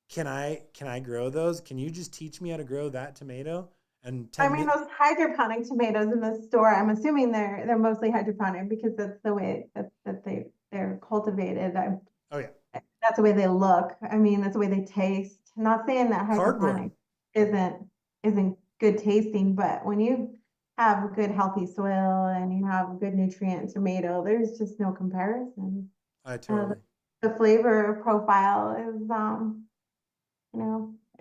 Can I grow those? Can you just teach me how to grow that tomato? And I mean, those hydroponic tomatoes in the store, I'm assuming they're mostly hydroponic because that's the way that they're cultivated. oh yeah, That's the way they look. I mean, that's the way they taste. I'm not saying that cardboard. hydroponic isn't good tasting, but when you have good healthy soil and you have good nutrient tomato, there's just no comparison. I totally. The flavor profile is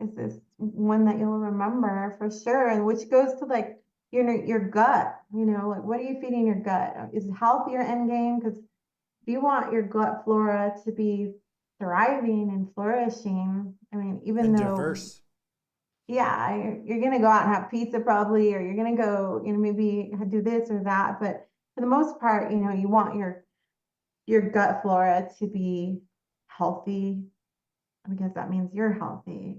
is this one that you'll remember for sure, and which goes to like your gut, like what are you feeding your gut? Is health your end game? Because if you want your gut flora to be thriving and flourishing, I mean, even and though, diverse. yeah, you're going to go out and have pizza probably, or you're going to go, maybe do this or that. But for the most part, you want your gut flora to be healthy because that means you're healthy.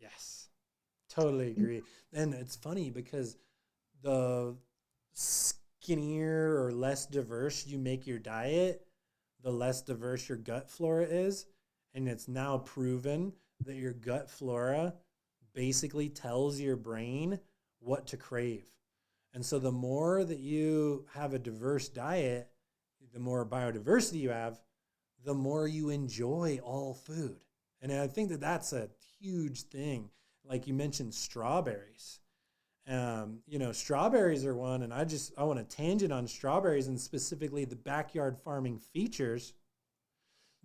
Yes, totally agree. And it's funny because the skinnier or less diverse you make your diet, the less diverse your gut flora is. And it's now proven that your gut flora basically tells your brain what to crave. And so the more that you have a diverse diet, the more biodiversity you have, the more you enjoy all food. And I think that that's a huge thing. Like you mentioned strawberries. Strawberries are one, and I want to tangent on strawberries and specifically the backyard farming features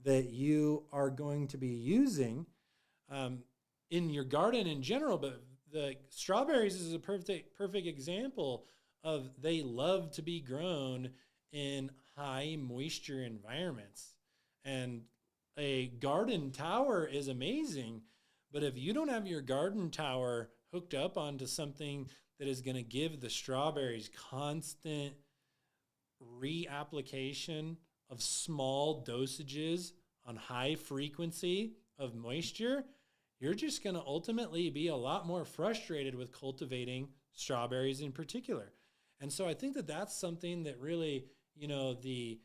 that you are going to be using in your garden in general. But the strawberries is a perfect example of they love to be grown in high moisture environments. And a garden tower is amazing, but if you don't have your garden tower hooked up onto something that is going to give the strawberries constant reapplication of small dosages on high frequency of moisture, you're just going to ultimately be a lot more frustrated with cultivating strawberries in particular. And so I think that that's something that really, the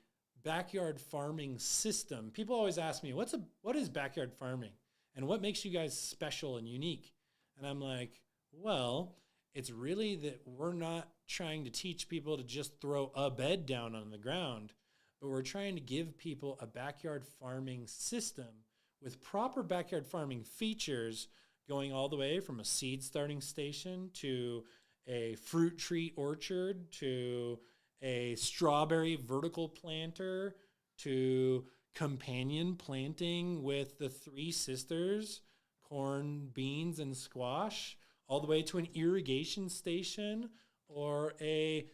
backyard farming system, people always ask me, what is backyard farming and what makes you guys special and unique? And I'm like, well, it's really that we're not trying to teach people to just throw a bed down on the ground, but we're trying to give people a backyard farming system with proper backyard farming features, going all the way from a seed starting station to a fruit tree orchard to a strawberry vertical planter to companion planting with the three sisters, corn, beans, and squash, all the way to an irrigation station or a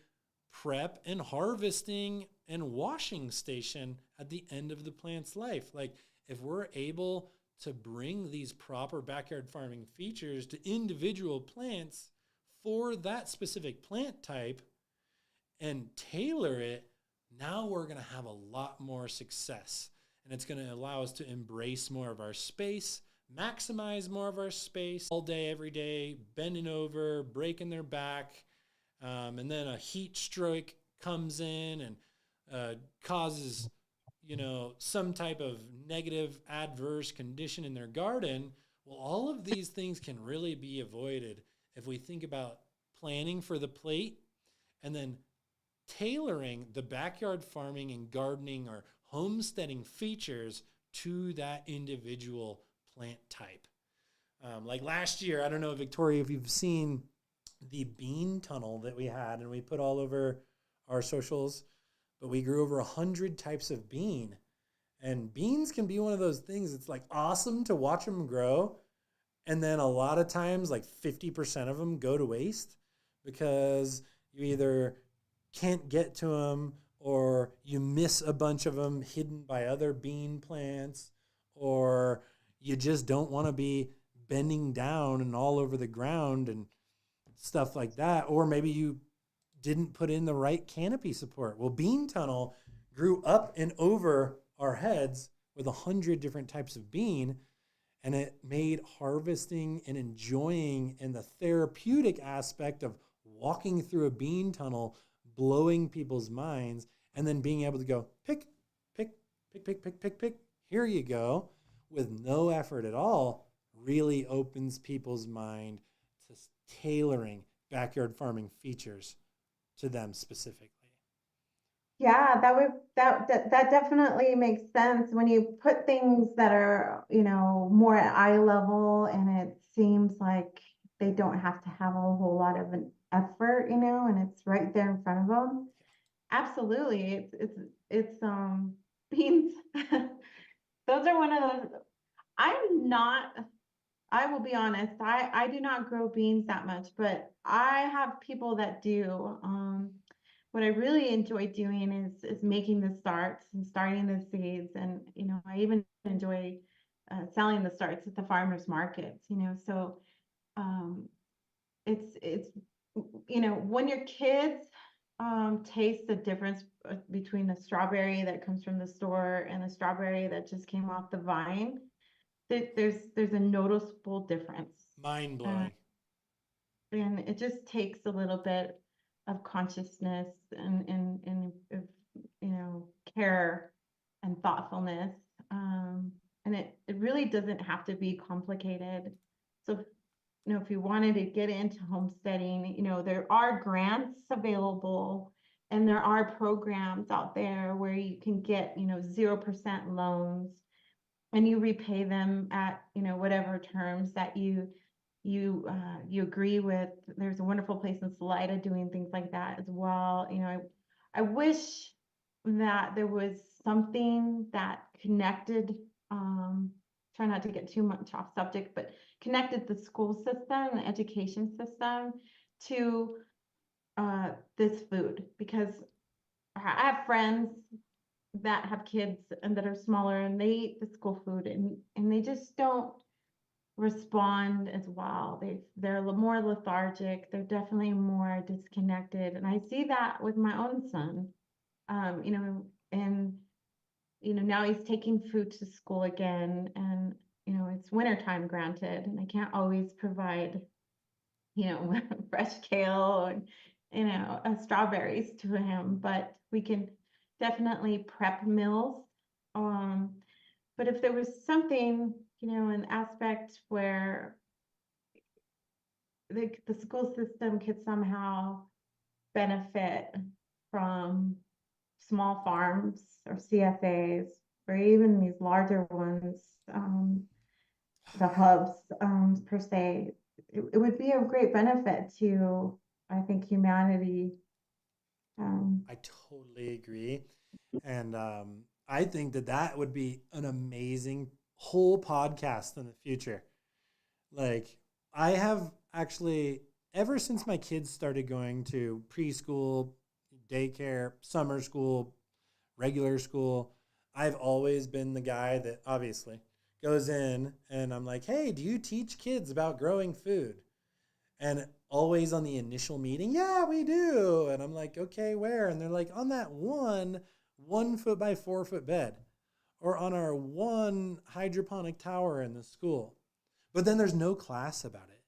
prep and harvesting and washing station at the end of the plant's life. Like, if we're able to bring these proper backyard farming features to individual plants for that specific plant type and tailor it, now we're going to have a lot more success. And it's going to allow us to embrace more of our space, maximize more of our space all day, every day, bending over, breaking their back. And then a heat stroke comes in and causes, some type of negative adverse condition in their garden. Well, all of these things can really be avoided if we think about planning for the plate and then tailoring the backyard farming and gardening or homesteading features to that individual plant type. Like last year, I don't know, Victoria, if you've seen the bean tunnel that we had and we put all over our socials, but we grew over 100 types of bean. And beans can be one of those things. It's like awesome to watch them grow. And then a lot of times, like 50% of them go to waste because you either can't get to them or you miss a bunch of them hidden by other bean plants, or you just don't want to be bending down and all over the ground and stuff like that. Or maybe you didn't put in the right canopy support. Well, bean tunnel grew up and over our heads with 100 different types of bean, and it made harvesting and enjoying and the therapeutic aspect of walking through a bean tunnel blowing people's minds, and then being able to go pick, pick, pick, pick, pick, pick, pick, here you go, with no effort at all, really opens people's mind to tailoring backyard farming features to them specifically. Yeah, that definitely makes sense when you put things that are, more at eye level, and it seems like they don't have to have a whole lot of an effort, and it's right there in front of them. Absolutely. It's beans. Those are one of those. I will be honest, I do not grow beans that much, but I have people that do. What I really enjoy doing is making the starts and starting the seeds, and I even enjoy selling the starts at the farmers markets. So it's when your kids taste the difference between a strawberry that comes from the store and a strawberry that just came off the vine, there's a noticeable difference. Mind blowing. And it just takes a little bit of consciousness and care and thoughtfulness. And it really doesn't have to be complicated. So, if you wanted to get into homesteading, there are grants available, and there are programs out there where you can get, 0% loans, and you repay them at, whatever terms that you agree with. There's a wonderful place in Salida doing things like that as well. I wish that there was something that connected, try not to get too much off subject, but connected the school system, the education system to this food, because I have friends that have kids and that are smaller, and they eat the school food, and they just don't respond as well. They're a little more lethargic. They're definitely more disconnected, and I see that with my own son. You know, and now he's taking food to school again, and it's wintertime, granted, and I can't always provide fresh kale and strawberries to him, but we can definitely prep meals. Um, but if there was something, an aspect where the school system could somehow benefit from small farms or CFAs, or even these larger ones, the hubs, per se, it would be a great benefit to, I think, humanity. I totally agree. And I think that would be an amazing whole podcast in the future. Like, I have actually, ever since my kids started going to preschool, daycare, summer school, regular school, I've always been the guy that obviously goes in and I'm like, hey, do you teach kids about growing food? And always on the initial meeting, yeah, we do. And I'm like, okay, where? And they're like, on that 1 foot by 4 foot bed, or on our one hydroponic tower in the school. But then there's no class about it.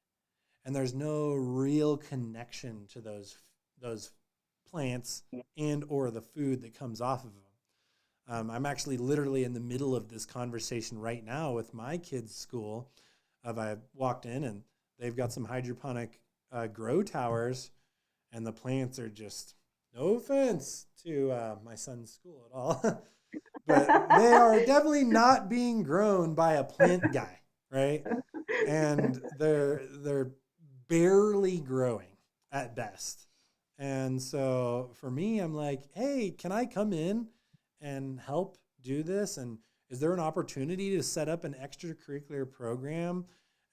And there's no real connection to those plants and or the food that comes off of them. I'm actually literally in the middle of this conversation right now with my kids' school. I walked in and they've got some hydroponic grow towers, and the plants are just, no offense to my son's school at all, but they are definitely not being grown by a plant guy, right? And they're barely growing at best. And so for me, I'm like, hey, can I come in and help do this? And is there an opportunity to set up an extracurricular program?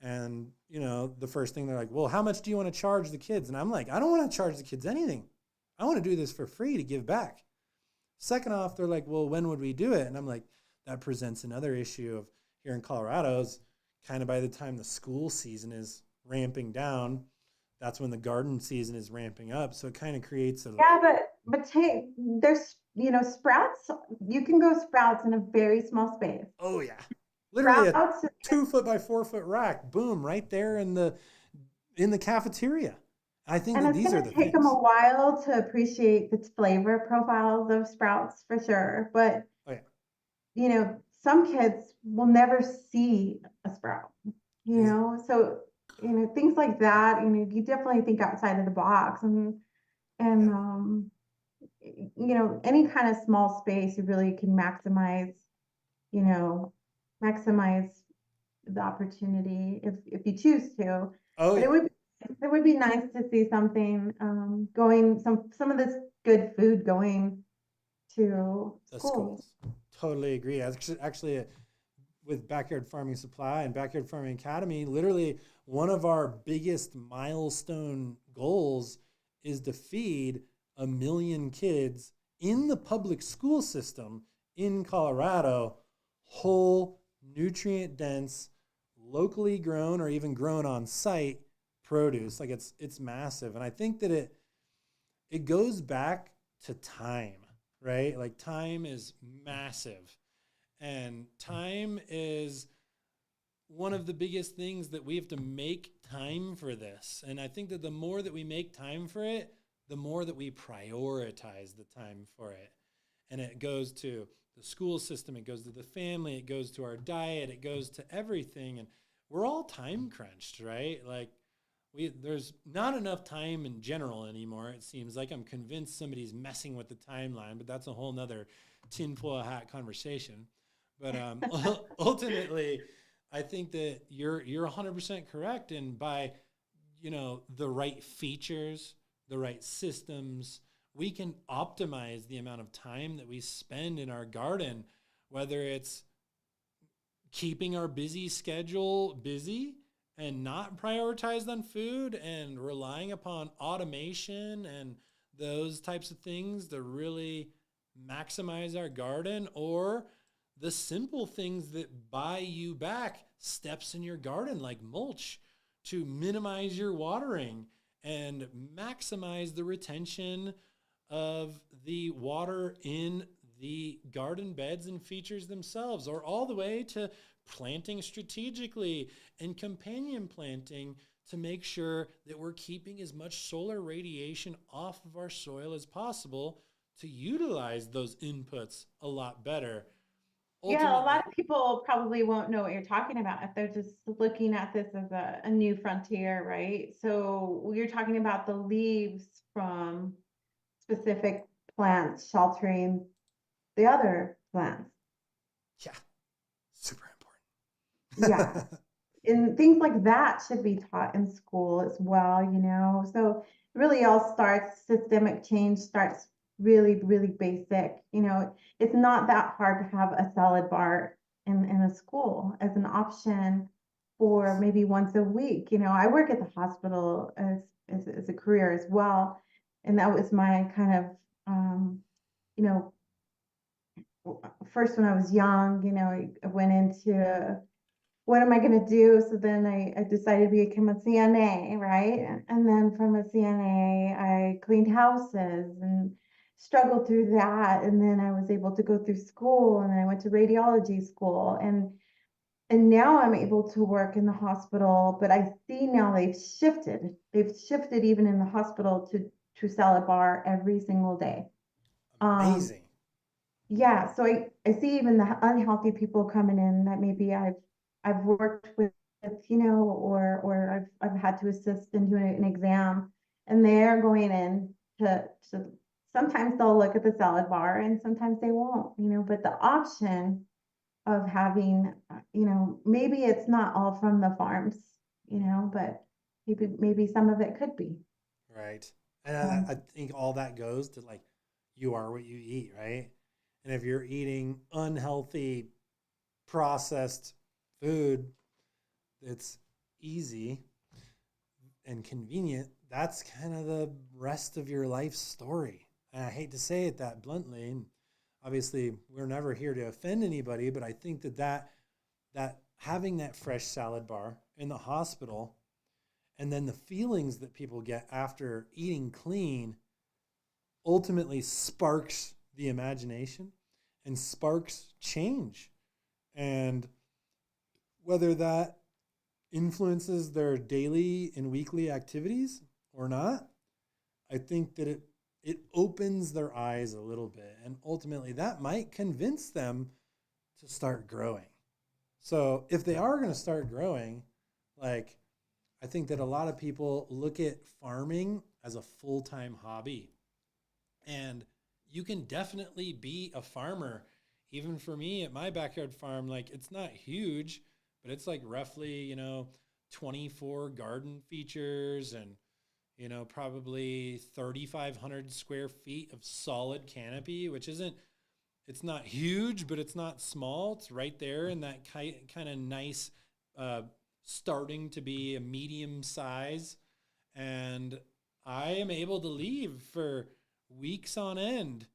And, the first thing they're like, well, how much do you want to charge the kids? And I'm like, I don't want to charge the kids anything. I want to do this for free to give back. Second off, they're like, well, when would we do it? And I'm like, that presents another issue of here in Colorado's kind of by the time the school season is ramping down, that's when the garden season is ramping up. So it kind of creates a... Yeah, but hey, there's, sprouts, you can go sprouts in a very small space. Oh, yeah. Literally Sprouts, a 2 foot by 4 foot rack. Boom, right there in the cafeteria. I think and that it's these going are to the take them things. a while to appreciate the flavor profiles of sprouts, for sure. But, Oh, yeah. Some kids will never see a sprout, so, things like that, you definitely think outside of the box, and, Yeah. any kind of small space, you really can maximize, you know, maximize the opportunity if you choose to. Oh, But yeah. it would be nice to see something going, some of this good food going to The schools. schools. Totally agree. Actually, with Backyard Farming Supply and Backyard Farming Academy, literally one of our biggest milestone goals is to feed 1 million kids in the public school system in Colorado whole, nutrient dense, locally grown or even grown on site produce. Like it's massive. And I think that it goes back to time, right? Like time is massive. And time is one of the biggest things that we have to make time for this. And I think that the more that we make time for it, the more that we prioritize the time for it. And it goes to the school system, it goes to the family, it goes to our diet, it goes to everything. And we're all time crunched, right? Like there's not enough time in general anymore. It seems like I'm convinced somebody's messing with the timeline, but that's a whole nother tinfoil hat conversation. But ultimately, I think that you're 100% correct. And by, the right features, the right systems, we can optimize the amount of time that we spend in our garden, whether it's keeping our busy schedule busy and not prioritized on food and relying upon automation and those types of things to really maximize our garden, or the simple things that buy you back steps in your garden, like mulch, to minimize your watering and maximize the retention of the water in the garden beds and features themselves, or all the way to planting strategically and companion planting to make sure that we're keeping as much solar radiation off of our soil as possible to utilize those inputs a lot better. Yeah, a lot Ultimately, of people probably won't know what you're talking about if they're just looking at this as a new frontier, right? So you're talking about the leaves from specific plants sheltering the other plants. yeah, super Yeah. important. And things like that should be taught in school as well, you know. So really all starts systemic change starts really basic. You know, it's not that hard to have a salad bar in a school as an option for maybe once a week. You know, I work at the hospital as a career as well. And that was my kind of you know, first when I was young, you know, I went into what am I going to do? So then I decided to become a CNA, right? And then from a CNA, I cleaned houses and struggled through that. And then I was able to go through school, and then I went to radiology school. And now I'm able to work in the hospital, but I see now they've shifted. They've shifted even in the hospital to salad bar every single day. Um, Amazing. yeah, so I see even the unhealthy people coming in that maybe I've worked with, you know, or I've had to assist in doing an exam, and they're going in to sometimes they'll look at the salad bar and sometimes they won't, you know, but the option of having, you know, maybe it's not all from the farms, you know, but maybe some of it could be. Right. And I Um, think all that goes to like, you are what you eat, right? And if you're eating unhealthy, processed food that's easy and convenient, that's kind of the rest of your life story. And I hate to say it that bluntly. And obviously, we're never here to offend anybody, but I think that having that fresh salad bar in the hospital and then the feelings that people get after eating clean ultimately sparks the imagination and sparks change. And whether that influences their daily and weekly activities or not, I think that it opens their eyes a little bit. And ultimately that might convince them to start growing. So if they are going to start growing, like, I think that a lot of people look at farming as a full-time hobby. And you can definitely be a farmer. Even for me at my backyard farm, like, it's not huge, but it's like roughly, 24 garden features and, probably 3,500 square feet of solid canopy, which isn't, it's not huge, but it's not small. It's right there in that kind of nice, uh, starting to be a medium size. And I am able to leave for weeks on end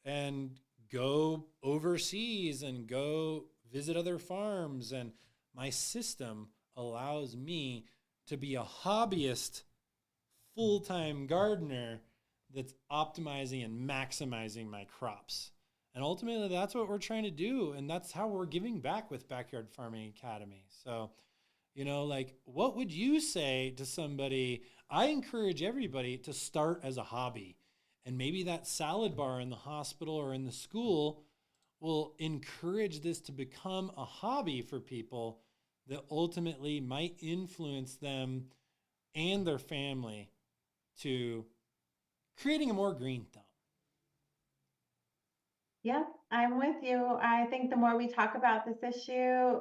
and go overseas and go visit other farms. And my system allows me to be a hobbyist, full time gardener that's optimizing and maximizing my crops. And ultimately, that's what we're trying to do. And that's how we're giving back with Backyard Farming Academy. So, like, what would you say to somebody? I encourage everybody to start as a hobby. And maybe that salad bar in the hospital or in the school will encourage this to become a hobby for people that ultimately might influence them and their family to creating a more green thumb. Yeah, I'm with you. I think the more we talk about this issue,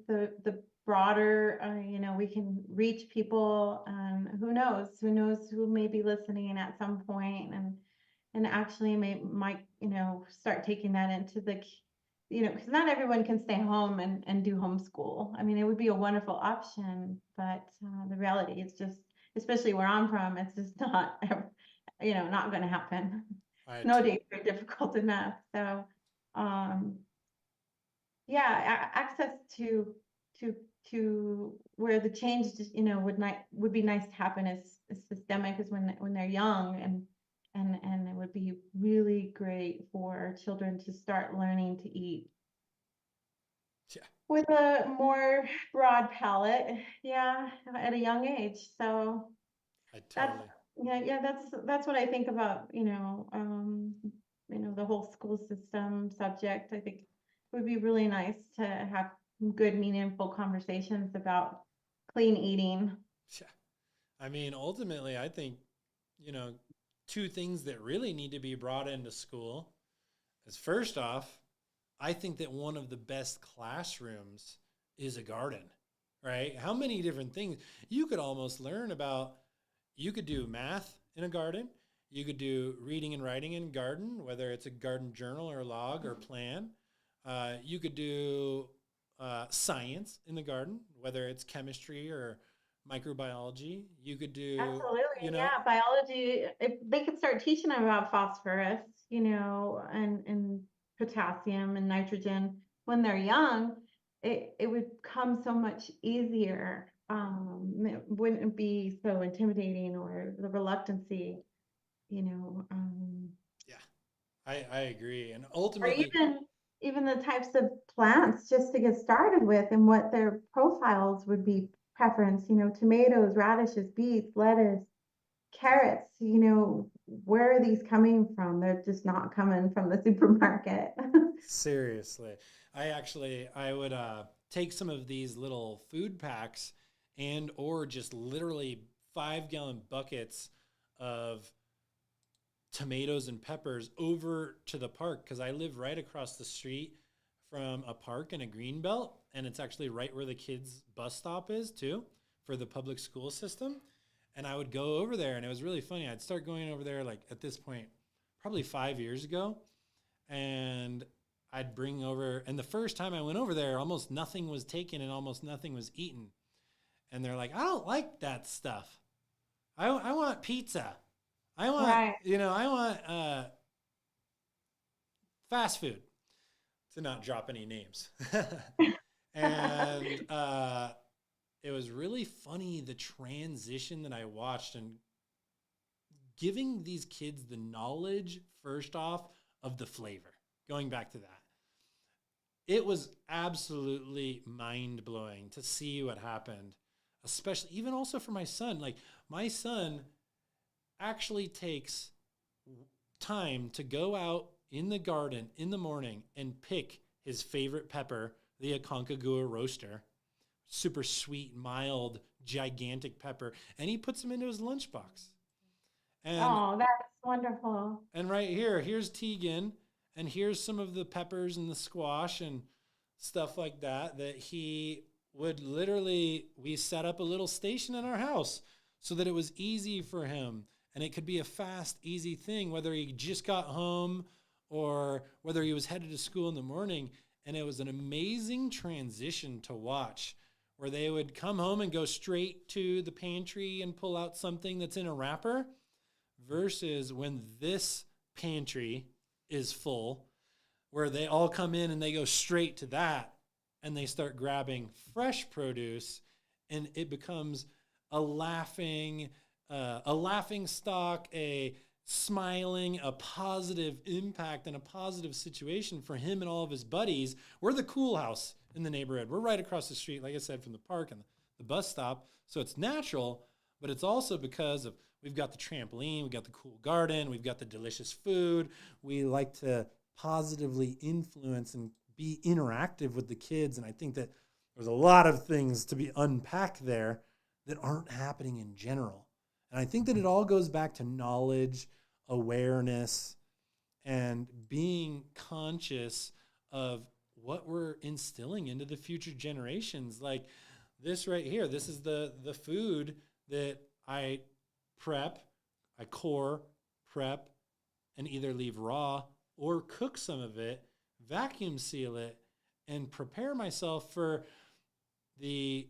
the broader, you know, we can reach people. Who knows? Who knows who may be listening at some point and actually might, you know, start taking that into you know, because not everyone can stay home and do homeschool. I mean, it would be a wonderful option, but the reality is just, especially where I'm from, it's just not, you know, not going to happen. Right. Snow days are difficult enough. So, um, access to to where the change just, would be nice to happen as systemic as when they're young, and it would be really great for children to start learning to eat Yeah. with a more broad palate, yeah, at a young age. So I that's totally. that's what I think about, the whole school system subject. I think it would be really nice to have good, meaningful conversations about clean eating. Yeah. I mean, ultimately, I think, you know, two things that really need to be brought into school is, first off, I think that one of the best classrooms is a garden, right? How many different things you could almost learn about? You could do math in a garden. You could do reading and writing in a garden, whether it's a garden journal or log or plan. You could do science in the garden, whether it's chemistry or microbiology. You could do, Absolutely, you know, yeah. Biology, if they could start teaching them about phosphorus, and potassium and nitrogen when they're young, it would come so much easier. It wouldn't be so intimidating, or the reluctancy, you know, um, yeah, I agree. And or ultimately, even the types of plants just to get started with, and what their profiles would be preference, tomatoes, radishes, beets, lettuce, carrots, where are these coming from? They're just not coming from the supermarket. seriously, I would take some of these little food packs and or just literally 5 gallon buckets of tomatoes and peppers over to the park, because I live right across the street from a park and a green belt, and it's actually right where the kids bus stop is too, for the public school system. And I would go over there, and it was really funny. I'd start going over there, like, at this point probably 5 years ago, and I'd bring over, and the first time I went over there, almost nothing was taken and almost nothing was eaten. And they're like, I don't like that stuff. I want pizza. I want, Right. I want fast food, to not drop any names. And it was really funny, the transition that I watched, and giving these kids the knowledge, first off, of the flavor. Going back to that, it was absolutely mind blowing to see what happened, especially even also for my son. Like, my son actually takes time to go out in the garden in the morning and pick his favorite pepper, the Aconcagua roaster, super sweet, mild, gigantic pepper, and he puts them into his lunchbox. And Oh, that's wonderful. and right here, here's Tegan, and here's some of the peppers and the squash and stuff like that he would literally, we set up a little station in our house so that it was easy for him, and it could be a fast, easy thing, whether he just got home or whether he was headed to school in the morning. And it was an amazing transition to watch, where they would come home and go straight to the pantry and pull out something that's in a wrapper, versus when this pantry is full, where they all come in and they go straight to that and they start grabbing fresh produce, and it becomes a laughing stock, a smiling, a positive impact, and a positive situation for him and all of his buddies. We're the cool house in the neighborhood. We're right across the street, like I said, from the park and the bus stop. So it's natural, but it's also because of, we've got the trampoline, we've got the cool garden, we've got the delicious food. We like to positively influence and be interactive with the kids. And I think that there's a lot of things to be unpacked there that aren't happening in general. And I think that it all goes back to knowledge, awareness, and being conscious of what we're instilling into the future generations. Like this right here, this is the food that I prep, I core, prep, and either leave raw or cook some of it, vacuum seal it, and prepare myself for the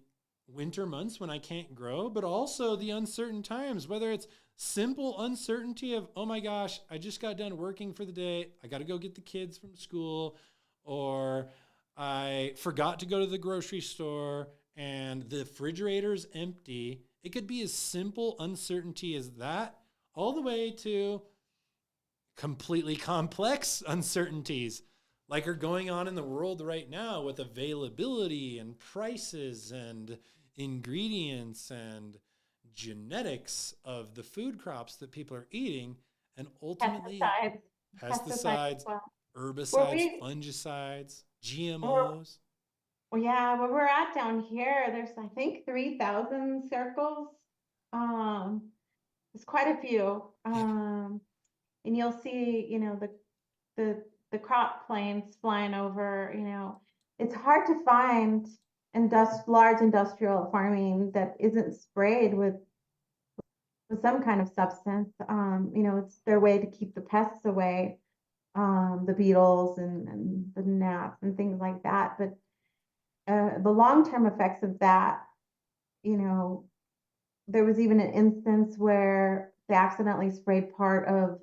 winter months when I can't grow, but also the uncertain times, whether it's simple uncertainty of, oh my gosh, I just got done working for the day, I got to go get the kids from school, or I forgot to go to the grocery store and the refrigerator's empty. It could be as simple uncertainty as that, all the way to completely complex uncertainties like are going on in the world right now with availability and prices and ingredients and genetics of the food crops that people are eating, and ultimately pesticides, Well, herbicides, fungicides, GMOs. well, yeah, where we're at down here, there's I think 3,000 circles. There's quite a few. And you'll see, the crop planes flying over, it's hard to find large industrial farming that isn't sprayed with some kind of substance. It's their way to keep the pests away, the beetles and the gnats and things like that. But the long-term effects of that, there was even an instance where they accidentally sprayed part of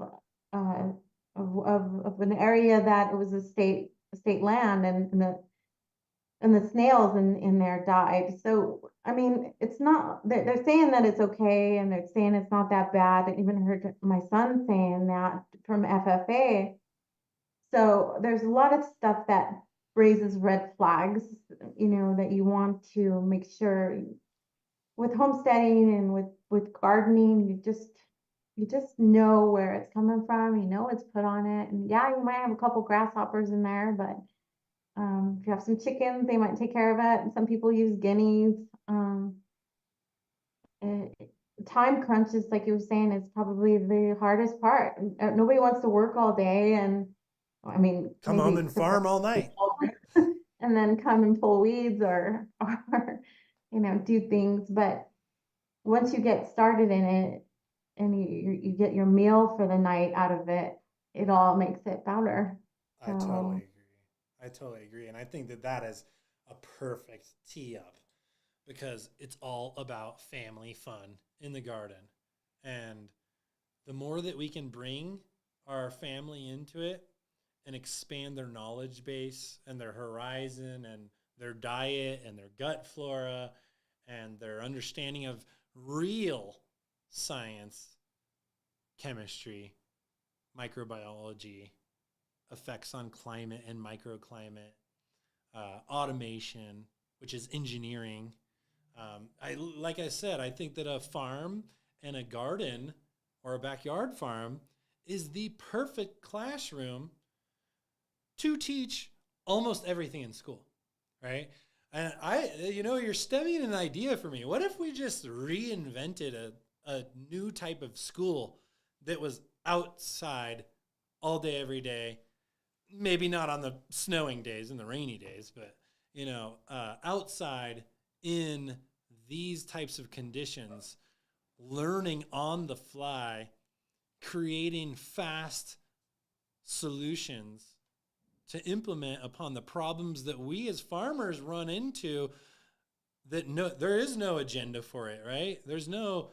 an area that it was a state land, and the snails in there died. So I mean, it's not, they're saying that it's okay, and they're saying it's not that bad. I even heard my son saying that from FFA. So there's a lot of stuff that raises red flags, that you want to make sure with homesteading and with gardening. You just know where it's coming from, it's put on it. And yeah, you might have a couple grasshoppers in there, but if you have some chickens, they might take care of it. And some people use guineas. Time crunch is, like you were saying, is probably the hardest part. Nobody wants to work all day, and I mean, Come home and farm all night. and then come and pull weeds or do things. But once you get started in it, and you get your meal for the night out of it, it all makes it better. I totally agree. And I think that is a perfect tee up, because it's all about family fun in the garden. And the more that we can bring our family into it and expand their knowledge base and their horizon and their diet and their gut flora and their understanding of real science, chemistry, microbiology, effects on climate and microclimate, automation, which is engineering. Like I said, I think that a farm and a garden or a backyard farm is the perfect classroom to teach almost everything in school, right? And you're stemming an idea for me. What if we just reinvented a new type of school that was outside all day, every day? Maybe not on the snowing days and the rainy days, but, outside in these types of conditions, learning on the fly, creating fast solutions to implement upon the problems that we as farmers run into, that there is no agenda for it, right? There's no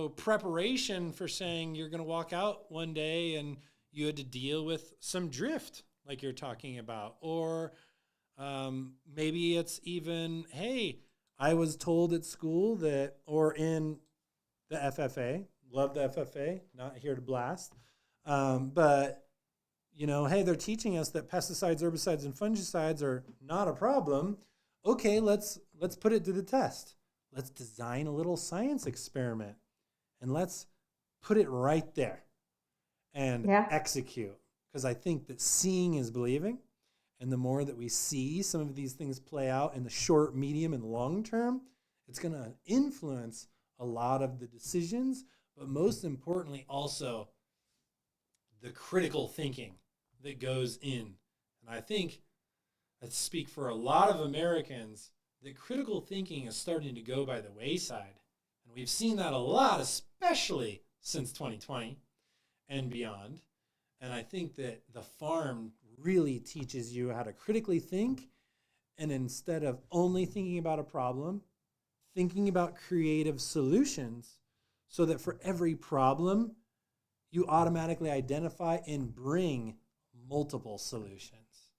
preparation for saying you're going to walk out one day and you had to deal with some drift like you're talking about. Or maybe it's even, hey, I was told at school that, or in the FFA, love the FFA, not here to blast, but hey, they're teaching us that pesticides, herbicides, and fungicides are not a problem. Okay, let's put it to the test. Let's design a little science experiment, and let's put it right there and execute. Because I think that seeing is believing. And the more that we see some of these things play out in the short, medium, and long term, it's going to influence a lot of the decisions, but most importantly, also the critical thinking that goes in. And I think I speak for a lot of Americans that critical thinking is starting to go by the wayside. And we've seen that a lot, especially since 2020 and beyond. And I think that the farm really teaches you how to critically think, and instead of only thinking about a problem, thinking about creative solutions, so that for every problem, you automatically identify and bring multiple solutions.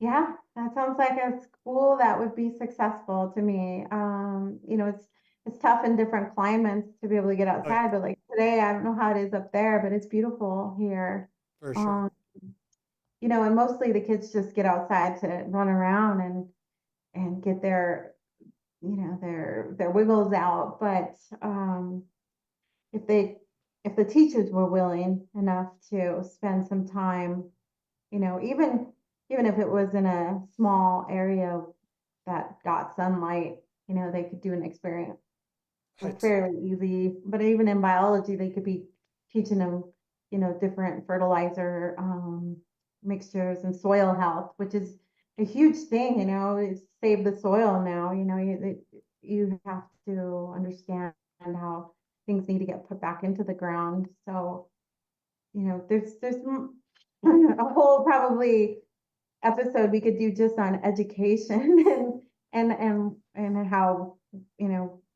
Yeah, that sounds like a school that would be successful to me. It's tough in different climates to be able to get Oh, yeah, outside, but like today, I don't know how it is up there, but it's beautiful here. for sure. Um, and mostly the kids just get outside to run around and get their wiggles out. But if they if the teachers were willing enough to spend some time, even if it was in a small area that got sunlight, they could do an experiment like Right. fairly easy. But even in biology, they could be teaching them, different fertilizer mixtures and soil health, which is a huge thing. It's save the soil now. You have to understand how things need to get put back into the ground. So, there's a whole probably episode we could do just on education and how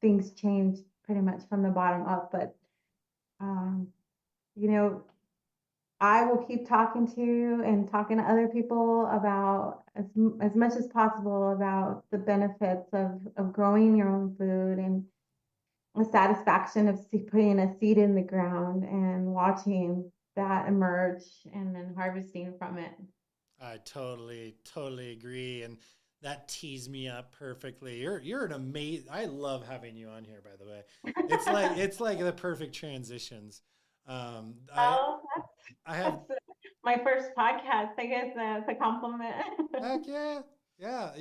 things change pretty much from the bottom up. But um, you know, I will keep talking to you and talking to other people about as much as possible about the benefits of growing your own food and the satisfaction of putting a seed in the ground and watching that emerge and then harvesting from it. I totally agree, and that tees me up perfectly. You're an amazing. I love having you on here. By the way, it's like the perfect transitions. I Oh, I have that's my first podcast. I guess that's a compliment. heck yeah, yeah.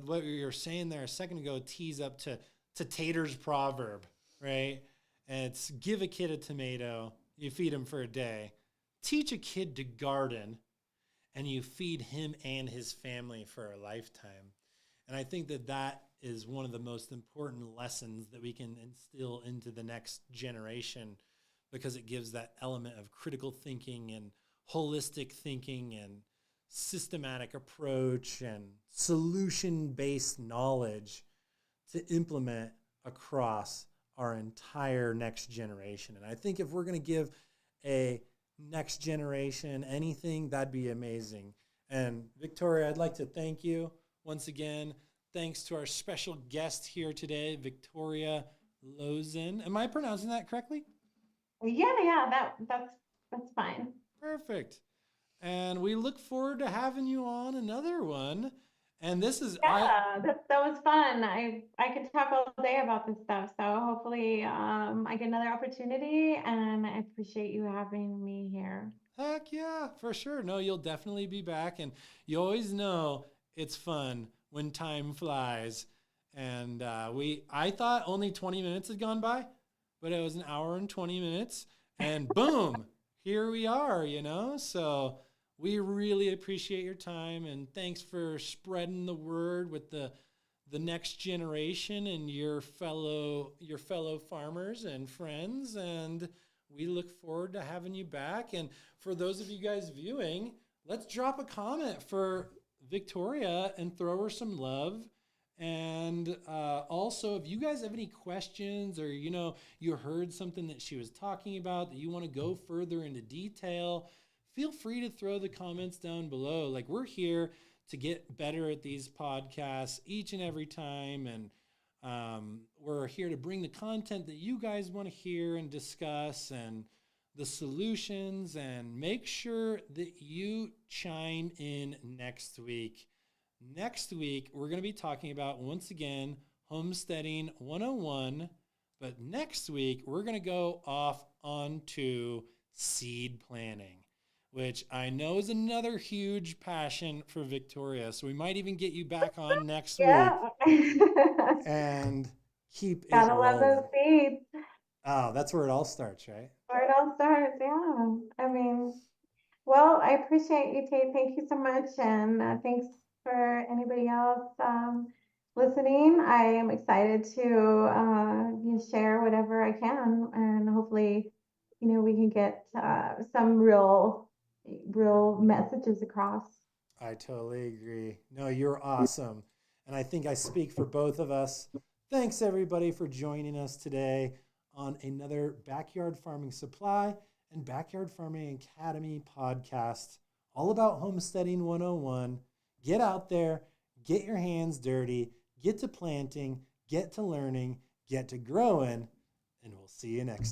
What you were saying there a second ago tees up to Tater's proverb, right? And it's give a kid a tomato, you feed him for a day. Teach a kid to garden, and you feed him and his family for a lifetime. And I think that is one of the most important lessons that we can instill into the next generation, because it gives that element of critical thinking and holistic thinking and systematic approach and solution-based knowledge to implement across our entire next generation. And I think if we're going to give a next generation anything, that'd be amazing. And Victoria, I'd like to thank you once again. Thanks to our special guest here today, Victoria Lozen. Am I pronouncing that correctly? Yeah, that's fine. Perfect. And we look forward to having you on another one. And this is Yeah, that was fun. I could talk all day about this stuff. So hopefully I get another opportunity, and I appreciate you having me here. heck yeah, for sure. No, you'll definitely be back, and you always know it's fun when time flies. And I thought only 20 minutes had gone by, but it was an hour and 20 minutes, and boom, here we are. So we really appreciate your time, and thanks for spreading the word with the next generation and your fellow farmers and friends. And we look forward to having you back. And for those of you guys viewing, let's drop a comment for Victoria and throw her some love. And also, if you guys have any questions, or you heard something that she was talking about that you want to go further into detail, feel free to throw the comments down below. Like, we're here to get better at these podcasts each and every time, and we're here to bring the content that you guys want to hear and discuss, and the solutions, and make sure that you chime in next week. Next week, we're going to be talking about, once again, Homesteading 101. But next week, we're going to go off onto seed planting, which I know is another huge passion for Victoria. So we might even get you back on next week Yeah. and keep it Gotta love rolling. those seeds. Oh, that's where it all starts, right? Where it all starts, yeah. I mean, well, I appreciate you, Tate. Thank you so much. And thanks for anybody else listening. I am excited to share whatever I can. And hopefully, we can get some real messages across. I totally agree. No, you're awesome. And I think I speak for both of us. Thanks, everybody, for joining us today on another Backyard Farming Supply and Backyard Farming Academy podcast, all about Homesteading 101. Get out there, get your hands dirty, get to planting, get to learning, get to growing, and we'll see you next time.